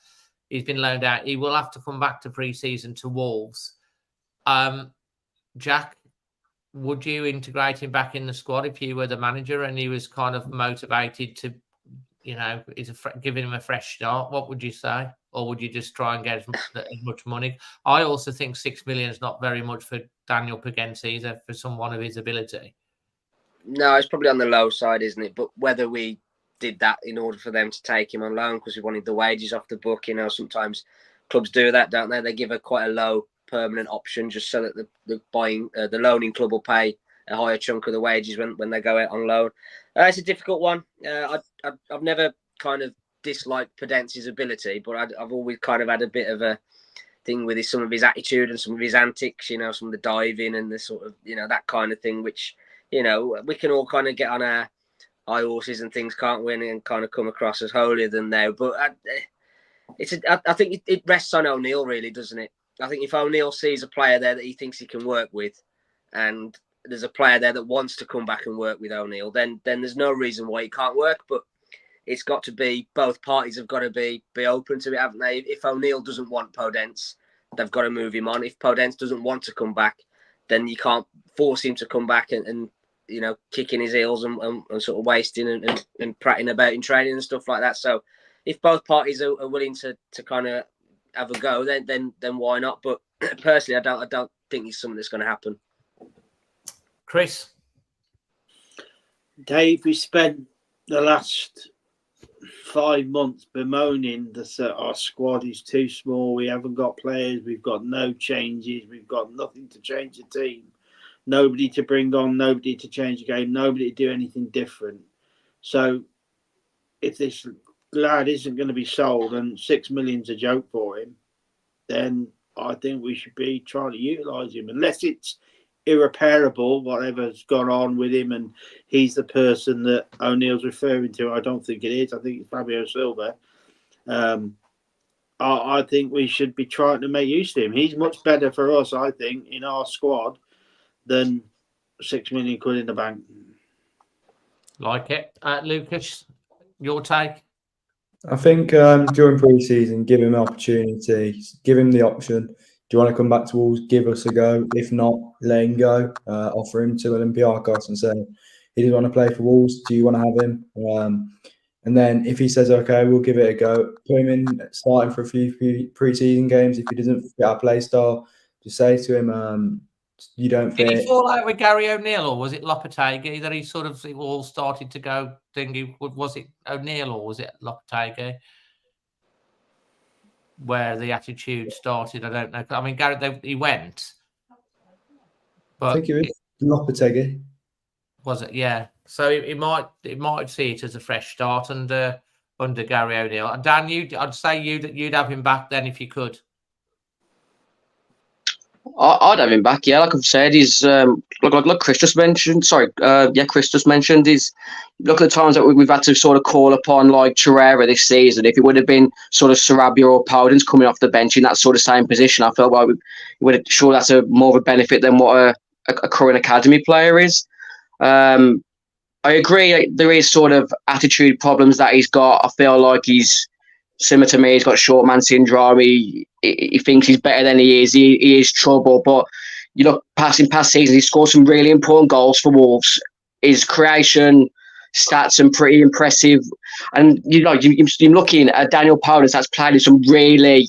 He's been loaned out. He will have to come back to pre-season to Wolves. Jack, would you integrate him back in the squad if you were the manager and he was kind of motivated to, giving him a fresh start? What would you say? Or would you just try and get as much money? I also think 6 million is not very much for Daniel Podence either, for someone of his ability. No, it's probably on the low side, isn't it? But whether we did that in order for them to take him on loan because we wanted the wages off the book, sometimes clubs do that, don't they? They give quite a low permanent option just so that the loaning club will pay a higher chunk of the wages when they go out on loan. It's a difficult one. I've never kind of disliked Podence's ability, but I've always kind of had a bit of a thing with some of his attitude and some of his antics, some of the diving and the sort of, that kind of thing, which, we can all kind of get on our high horses and things, can't we, and kind of come across as holier than thou. But I think it rests on O'Neill, really, doesn't it? I think if O'Neill sees a player there that he thinks he can work with, and there's a player there that wants to come back and work with O'Neill, then there's no reason why he can't work. But it's got to be, both parties have got to be open to it, haven't they? If O'Neill doesn't want Podence, they've got to move him on. If Podence doesn't want to come back, then you can't force him to come back and kicking his heels and sort of wasting and prattling about in training and stuff like that. So if both parties are willing to kind of have a go, then why not? But personally, I don't think it's something that's going to happen. Chris? Dave, we spent the last 5 months bemoaning that our squad is too small. We haven't got players. We've got no changes. We've got nothing to change the team. Nobody to bring on, nobody to change the game, nobody to do anything different. So if this lad isn't going to be sold and 6 million's a joke for him, then I think we should be trying to utilise him. Unless it's irreparable, whatever's gone on with him, and he's the person that O'Neill's referring to. I don't think it is. I think it's Fabio Silva. I think we should be trying to make use of him. He's much better for us, I think, in our squad than 6 million quid in the bank. Like it. Lucas, your take? I think during pre-season, give him an opportunity, give him the option. Do you want to come back to Wolves? Give us a go. If not, let him go. Offer him to Olympiacos and say, he doesn't want to play for Wolves. Do you want to have him? And then if he says, okay, we'll give it a go, put him in starting for a few pre-season games. If he doesn't fit our play style, just say to him, you don't fit. Did he fall out with Gary O'Neill, or was it Lopetegui that he sort of all started to go thingy? Was it O'Neill or was it Lopetegui where the attitude started? I don't know. I mean, Gary, he went. But I think it was Lopetegui. Was it? Yeah. So it might see it as a fresh start under Gary O'Neill. And Dan, I'd say you'd have him back then if you could. I'd have him back, yeah. Like I've said, he's like Chris just mentioned. Chris just mentioned. He's look at the times that we've had to sort of call upon like Torreira this season. If it would have been sort of Sarabia or Podence coming off the bench in that sort of same position, I felt like we would have sure that's more of a benefit than what a current academy player is. I agree. There is sort of attitude problems that he's got. I feel like he's similar to me. He's got short man syndrome. He thinks he's better than he is. He is trouble. But you look past seasons, he scored some really important goals for Wolves. His creation stats are pretty impressive. And, you're looking at Daniel Powers that's played in some really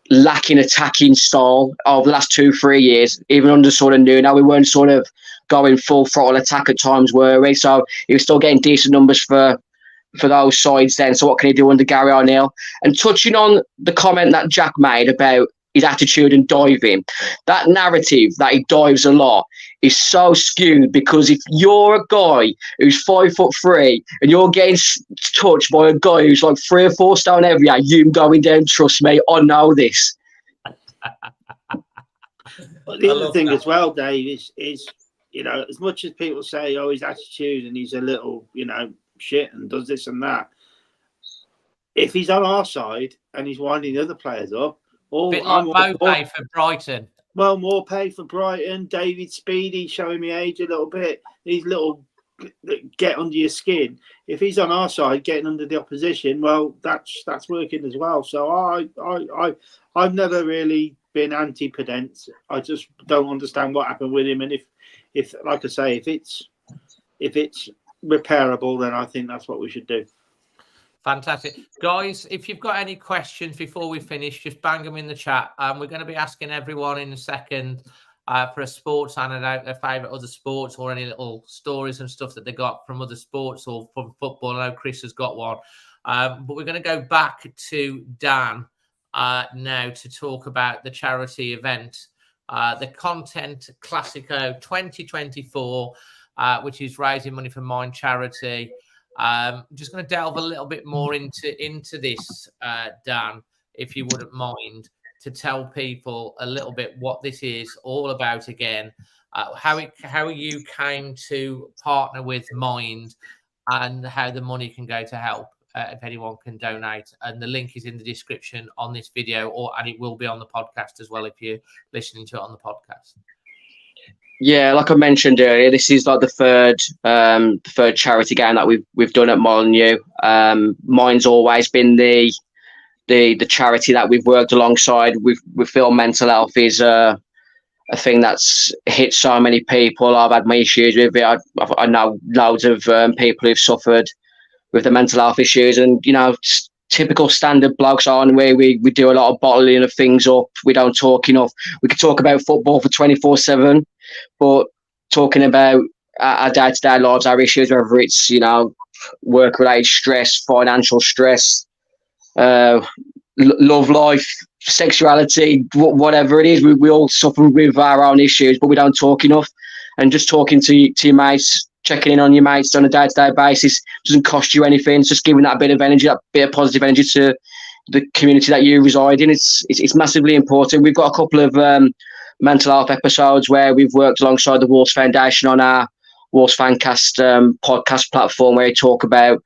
lacking attacking style over the last 2-3 years, even under sort of Nuno. We weren't sort of going full throttle attack at times, were we? So he was still getting decent numbers for those sides then. So what can he do under Gary O'Neill? And touching on the comment that Jack made about his attitude and diving, that narrative that he dives a lot is so skewed, because if you're a guy who's 5'3" and you're getting touched by a guy who's like 3 or 4 stone heavier, you going down, trust me, I know this. But the other thing as well, Dave, is as much as people say, oh, his attitude and he's a little, shit and does this and that, if he's on our side and he's winding the other players up, bit like Mo for Brighton. Well, more pay for Brighton. David Speedy showing me age a little bit. These little get under your skin. If he's on our side, getting under the opposition, well, that's working as well. So I've never really been anti-Pedence. I just don't understand what happened with him. And if like I say, if it's repairable, then I think that's what we should do. Fantastic. Guys, if you've got any questions before we finish, just bang them in the chat. We're going to be asking everyone in a second for a sports anecdote, their favourite other sports, or any little stories and stuff that they got from other sports or from football. I know Chris has got one. But we're going to go back to Dan now to talk about the charity event, the Content Classico 2024, which is raising money for Mind Charity. I'm just going to delve a little bit more into this, Dan, if you wouldn't mind, to tell people a little bit what this is all about again, how you came to partner with Mind, and how the money can go to help if anyone can donate. And the link is in the description on this video, and it will be on the podcast as well if you're listening to it on the podcast. Yeah, like I mentioned earlier, this is like the third charity game that we've done at Molineux. Mine's always been the charity that we've worked alongside. We feel mental health is a thing that's hit so many people. I've had my issues with it. I know loads of people who've suffered with the mental health issues, and typical standard blokes on where we do a lot of bottling of things up. We don't talk enough. We could talk about football for 24/7, but talking about our day-to-day lives, our issues, whether it's work-related stress, financial stress, love life, sexuality, whatever it is, we all suffer with our own issues, but we don't talk enough. And just talking to your mates, checking in on your mates on a day-to-day basis doesn't cost you anything. It's just giving that bit of energy, that bit of positive energy to the community that you reside in. It's massively important. We've got a couple of mental health episodes where we've worked alongside the Wolves Foundation on our Wolves Fancast podcast platform, where we talk about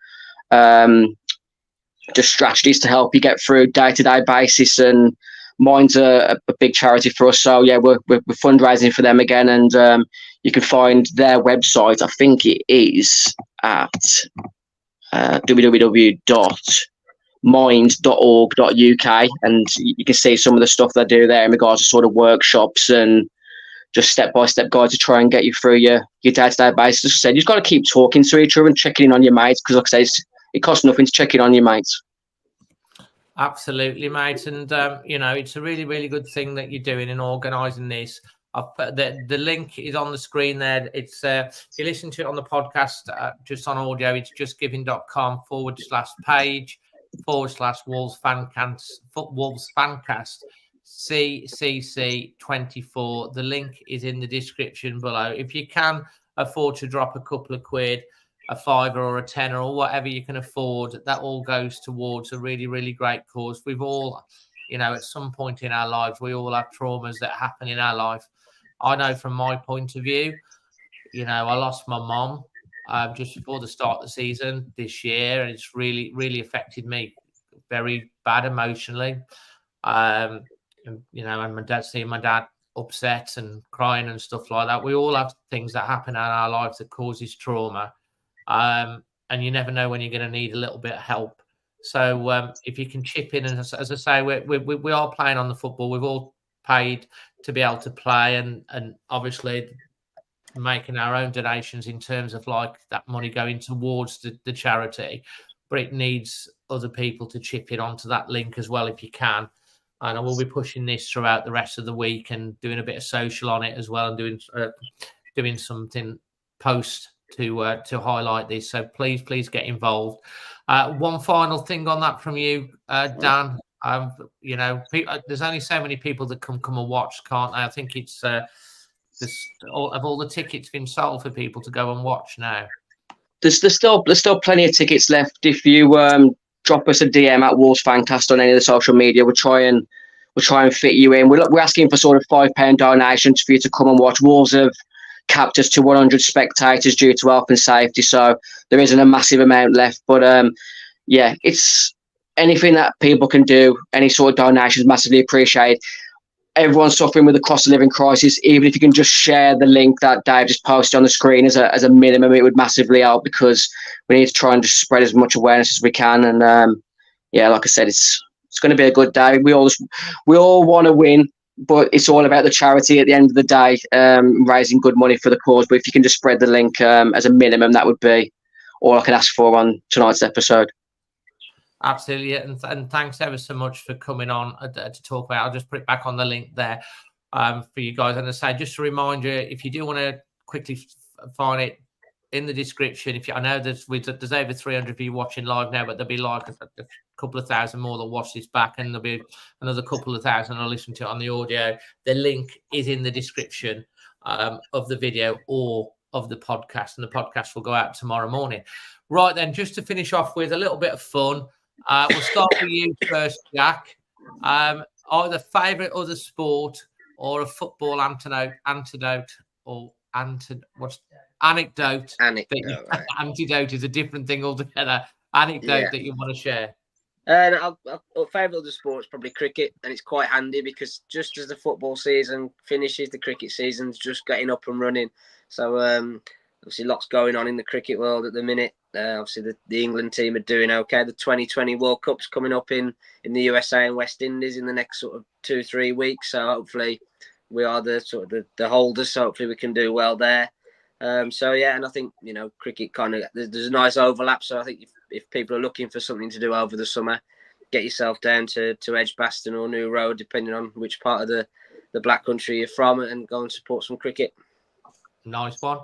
just strategies to help you get through day-to-day basis. And Mine's a big charity for us, so yeah, we're fundraising for them again, and you can find their website. I think it is at www.mind.org.uk, and you can see some of the stuff they do there in regards to sort of workshops and just step-by-step guide to try and get you through your day-to-day basis. As I said, you've got to keep talking to each other and checking in on your mates, because like I say, it costs nothing to check in on your mates. Absolutely, mate. And, it's a really, really good thing that you're doing in organising this. I've put the link is on the screen there. It's if you listen to it on the podcast, just on audio, it's justgiving.com/page/Wolves Fancast CCC24. The link is in the description below. If you can afford to drop a couple of quid, a £5 or a £10 or whatever you can afford, that all goes towards a really, really great cause. We've all, at some point in our lives, we all have traumas that happen in our life. I know from my point of view, I lost my mom just before the start of the season this year, and it's really, really affected me very bad emotionally. And my dad, seeing my dad upset and crying and stuff like that. We all have things that happen in our lives that causes trauma. And you never know when you're going to need a little bit of help. So if you can chip in, and as I say, we are playing on the football. We've all paid to be able to play, and obviously making our own donations in terms of like that money going towards the charity, but it needs other people to chip in onto that link as well if you can. And I will be pushing this throughout the rest of the week and doing a bit of social on it as well, and doing something post to highlight this. So please get involved. One final thing on that from you, Dan. There's only so many people that come and watch, can't they? I think it's all the tickets been sold for people to go and watch now. There's still plenty of tickets left. If you drop us a DM at Wolves Fancast on any of the social media, we'll try and fit you in. We're asking for sort of £5 donations for you to come and watch. Wolves have capped us to 100 spectators due to health and safety, so there isn't a massive amount left. But it's anything that people can do. Any sort of donations massively appreciated. Everyone's suffering with the cost of living crisis. Even if you can just share the link that Dave just posted on the screen as a minimum, it would massively help, because we need to try and just spread as much awareness as we can. And like I said, it's going to be a good day. We all want to win, but it's all about the charity at the end of the day, raising good money for the cause. But if you can just spread the link as a minimum, that would be all I can ask for on tonight's episode. Absolutely, and thanks ever so much for coming on to talk about. I'll just put it back on the link there for you guys. And I say, just to remind you, if you do want to quickly find it in the description, I know there's over 300 of you watching live now, but there'll be like a couple of thousand more that watch this back, and there'll be another couple of thousand I'll listen to it on the audio. The link is in the description of the video or of the podcast, and the podcast will go out tomorrow morning. Right then, just to finish off with a little bit of fun. We'll start with you first, Jack. Either favourite other sport or a football anecdote. Anecdote. Anecdote is a different thing altogether. Anecdote that you want to share. Our favourite other sport is probably cricket, and it's quite handy because just as the football season finishes, the cricket season's just getting up and running. So obviously lots going on in the cricket world at the minute. Obviously the England team are doing okay. The 2020 World Cup's coming up in the USA and West Indies in the next sort of 2-3 weeks. So hopefully we are the holders. So hopefully we can do well there. And I think cricket there's a nice overlap. So I think if people are looking for something to do over the summer, get yourself down to Edgbaston or New Road, depending on which part of the Black Country you're from, and go and support some cricket. Nice one.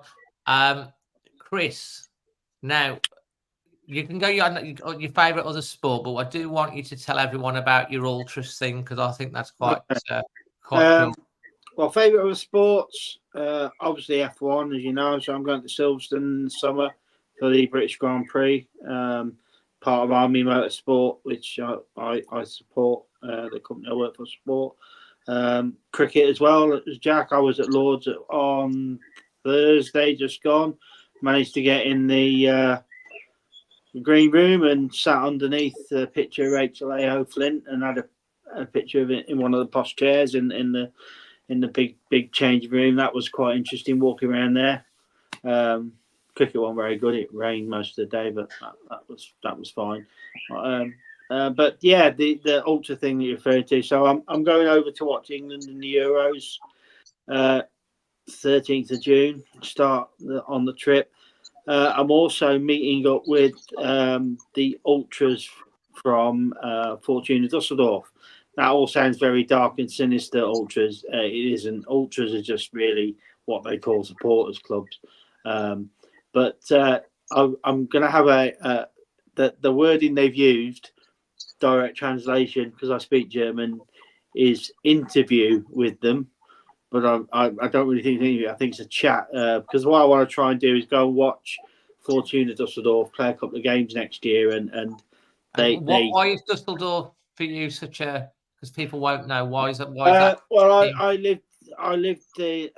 Chris, now you can go your favourite other sport, but I do want you to tell everyone about your ultras thing, because I think that's quite cool. Well, favourite other sports, obviously F1, as you know. So I'm going to Silverstone this summer for the British Grand Prix, part of Army Motorsport, which I support, the company I work for support. Cricket as well as Jack. I was at Lords on Thursday, just gone. Managed to get in the green room and sat underneath the picture of Rachel A.O. Flint, and had a picture of it in one of the posh chairs in the big change room. That was quite interesting, walking around there. Cricket wasn't very good. It rained most of the day, but that was fine. But yeah, the ultra thing that you're referring to. So I'm going over to watch England in the Euros. 13th of June, start on the trip. I'm also meeting up with the ultras from Fortuna Düsseldorf. That all sounds very dark and sinister, ultras. It isn't. Ultras are just really what they call supporters clubs. But I'm going to have the wording they've used, direct translation, because I speak German, is interview with them. But I don't really think it's an interview. I think it's a chat. Because what I want to try and do is go and watch Fortuna Düsseldorf play a couple of games next year. Why is Düsseldorf for you such a... Because people won't know. Why is that? Well, I lived in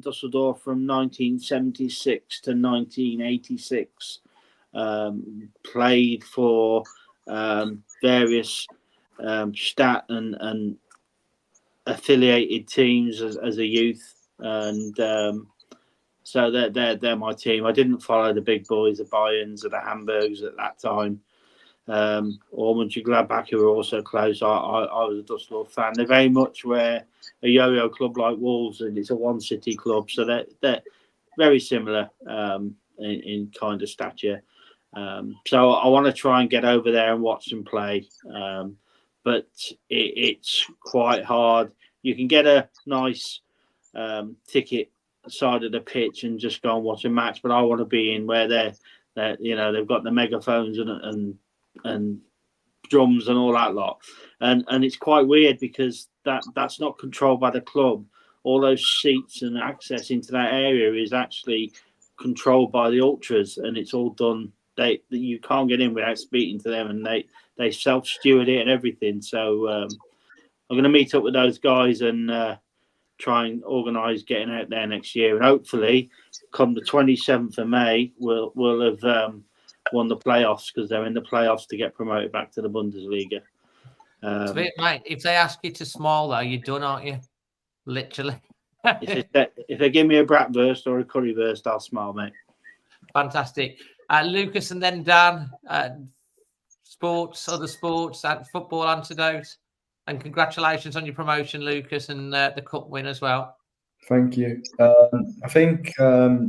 Düsseldorf from 1976 to 1986. Played for various Stadt and affiliated teams as a youth, and so they're my team. I didn't follow the big boys, the Bayerns or the Hamburgs at that time. or Mönchengladbach, who are also close. I was a Dusseldorf fan. They're very much where a yo-yo club like Wolves, and it's a one-city club, so they're very similar in kind of stature. So I want to try and get over there and watch them play, but it's quite hard. You can get a nice ticket side of the pitch and just go and watch a match, but I want to be in where they've got the megaphones and drums and all that lot, and it's quite weird because that's not controlled by the club. All those seats and access into that area is actually controlled by the ultras, and it's all done. You can't get in without speaking to them, and they self-steward it and everything. So I'm going to meet up with those guys and try and organise getting out there next year, and hopefully, come the 27th of May, we'll have won the playoffs, because they're in the playoffs to get promoted back to the Bundesliga. Mate, if they ask you to smile, though, you're done, aren't you? Literally. If they give me a bratwurst or a currywurst, I'll smile, mate. Fantastic. Lucas and then Dan, other sports, football anecdotes. And congratulations on your promotion, Lucas, and the cup win as well. Thank you. I think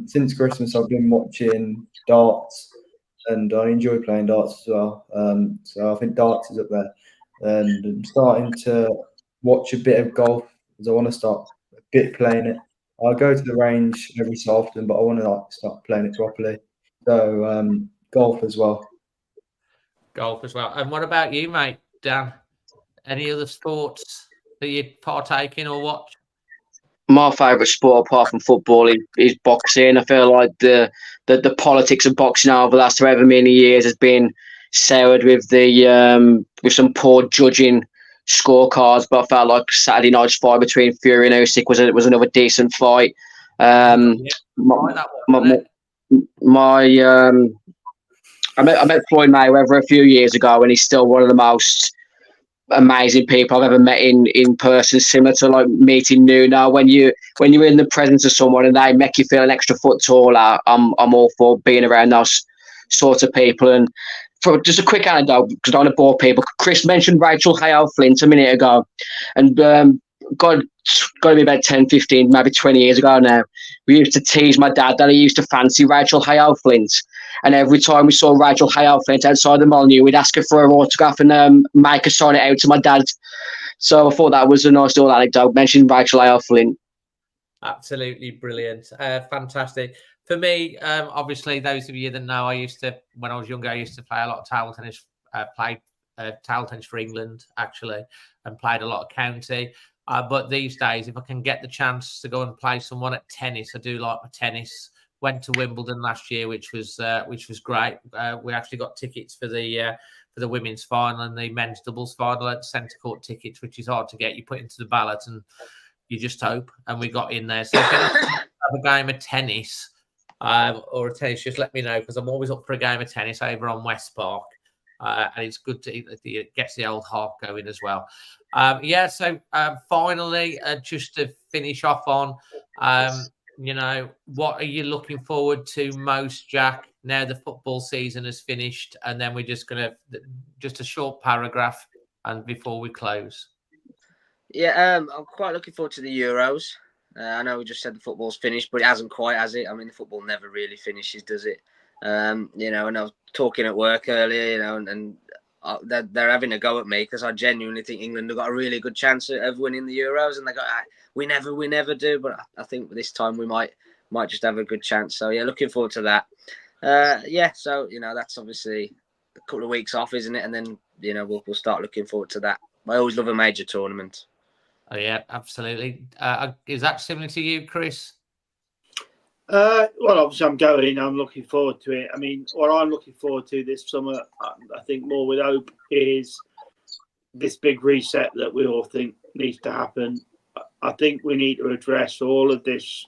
since Christmas I've been watching darts, and I enjoy playing darts as well. So I think darts is up there. And I'm starting to watch a bit of golf, because I want to start a bit playing it. I go to the range every so often, but I want to start playing it properly. So golf as well. Golf as well. And what about you, mate, Dan? Any other sports that you partake in or watch? My favourite sport, apart from football, is boxing. I feel like the politics of boxing over the last however many years has been soured with with some poor judging scorecards. But I felt like Saturday night's fight between Fury and Usyk was another decent fight. I met Floyd Mayweather a few years ago, and he's still one of the most amazing people I've ever met in person, similar to like meeting Nuno. When you're in the presence of someone and they make you feel an extra foot taller, I'm all for being around those sorts of people. And for just a quick anecdote, because I don't want to bore people, Chris mentioned Rachel Hale-Flint a minute ago, and got to be about 10, 15, maybe 20 years ago now, we used to tease my dad that he used to fancy Rachel Hale-Flint. And every time we saw Rachel Hale-Flint outside the Molineux, we'd ask her for her autograph and make her sign it out to my dad. So I thought that was a nice little anecdote, mentioning Rachel Hale-Flint. Absolutely brilliant. Fantastic. For me, obviously, those of you that know, when I was younger, I used to play a lot of table tennis, played table tennis for England, actually, and played a lot of county. But these days, if I can get the chance to go and play someone at tennis, I do like my tennis. Went to Wimbledon last year, which was great. We actually got tickets for the women's final and the men's doubles final at centre court tickets, which is hard to get. You put into the ballot and you just hope, and we got in there. So if anyone have a game of tennis or a tennis, just let me know, because I'm always up for a game of tennis over on West Park. And it's good it gets the old heart going as well. So finally, just to finish off on, what are you looking forward to most, Jack, now the football season has finished? And then we're just going to, just a short paragraph and before we close. Yeah, I'm quite looking forward to the Euros. I know we just said the football's finished, but it hasn't quite, has it? I mean, the football never really finishes, does it? And I was talking at work earlier, and they're having a go at me because I genuinely think England have got a really good chance of winning the Euros, and they go, we never do, but I think this time we might just have a good chance. So yeah, looking forward to that. So that's obviously a couple of weeks off, isn't it? And then we'll start looking forward to that. I always love a major tournament. Oh yeah, absolutely. Is that similar to you, Chris? Well, obviously I'm going. I'm looking forward to it. I mean, what I'm looking forward to this summer, I think more with hope, is this big reset that we all think needs to happen. I think we need to address all of this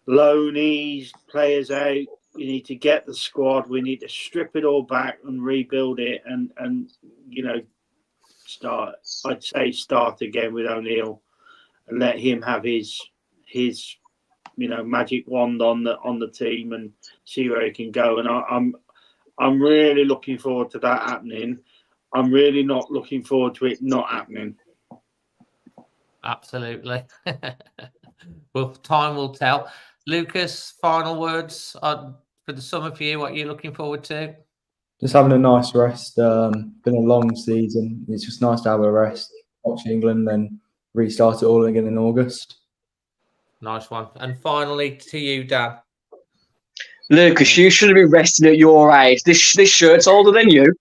loanies, players out. We need to get the squad. We need to strip it all back and rebuild it, and start again with O'Neill and let him have his magic wand on the team and see where he can go. And I'm really looking forward to that happening. I'm really not looking forward to it not happening. Absolutely. Well, time will tell. Lucas, final words for the summer for you. What you're looking forward to? Just having a nice rest. Been a long season. It's just nice to have a rest, watch England, then restart it all again in August. Nice one. And finally, to you, Dan. Lucas, you should have been resting at your age. This shirt's older than you.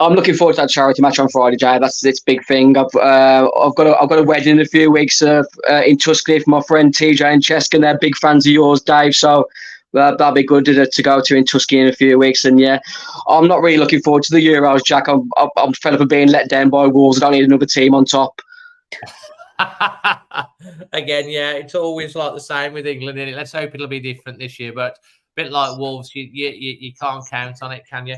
I'm looking forward to that charity match on Friday, Jay. That's its big thing. I've got a wedding in a few weeks in Tuscany for my friend TJ and Cheska. They're big fans of yours, Dave. So that'll be good to go to in Tuscany in a few weeks. And yeah, I'm not really looking forward to the Euros, Jack. I'm fed up of being let down by Wolves. I don't need another team on top. Again, yeah, it's always like the same with England, isn't it? Let's hope it'll be different this year. But a bit like Wolves, you can't count on it, can you?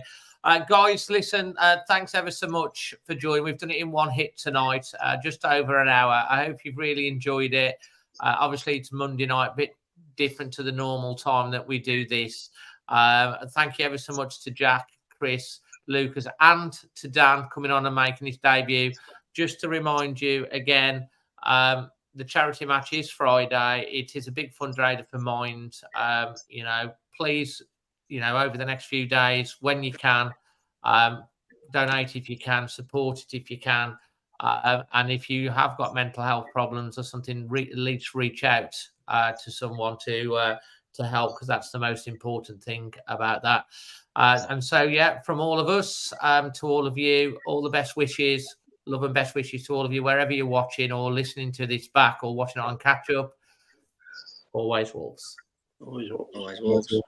Guys, listen, thanks ever so much for joining. We've done it in one hit tonight, just over an hour. I hope you've really enjoyed it. Obviously, it's Monday night, a bit different to the normal time that we do this. Thank you ever so much to Jack, Chris, Lucas, and to Dan coming on and making his debut. Just to remind you again, the charity match is Friday. It is a big fundraiser for Mind. Please, over the next few days, when you can, donate if you can, support it if you can. And if you have got mental health problems or something, at least reach out to someone to help, because that's the most important thing about that. And so, yeah, from all of us to all of you, all the best wishes. Love and best wishes to all of you, wherever you're watching or listening to this back or watching it on catch up. Always Wolves. Always Wolves. Always Wolves.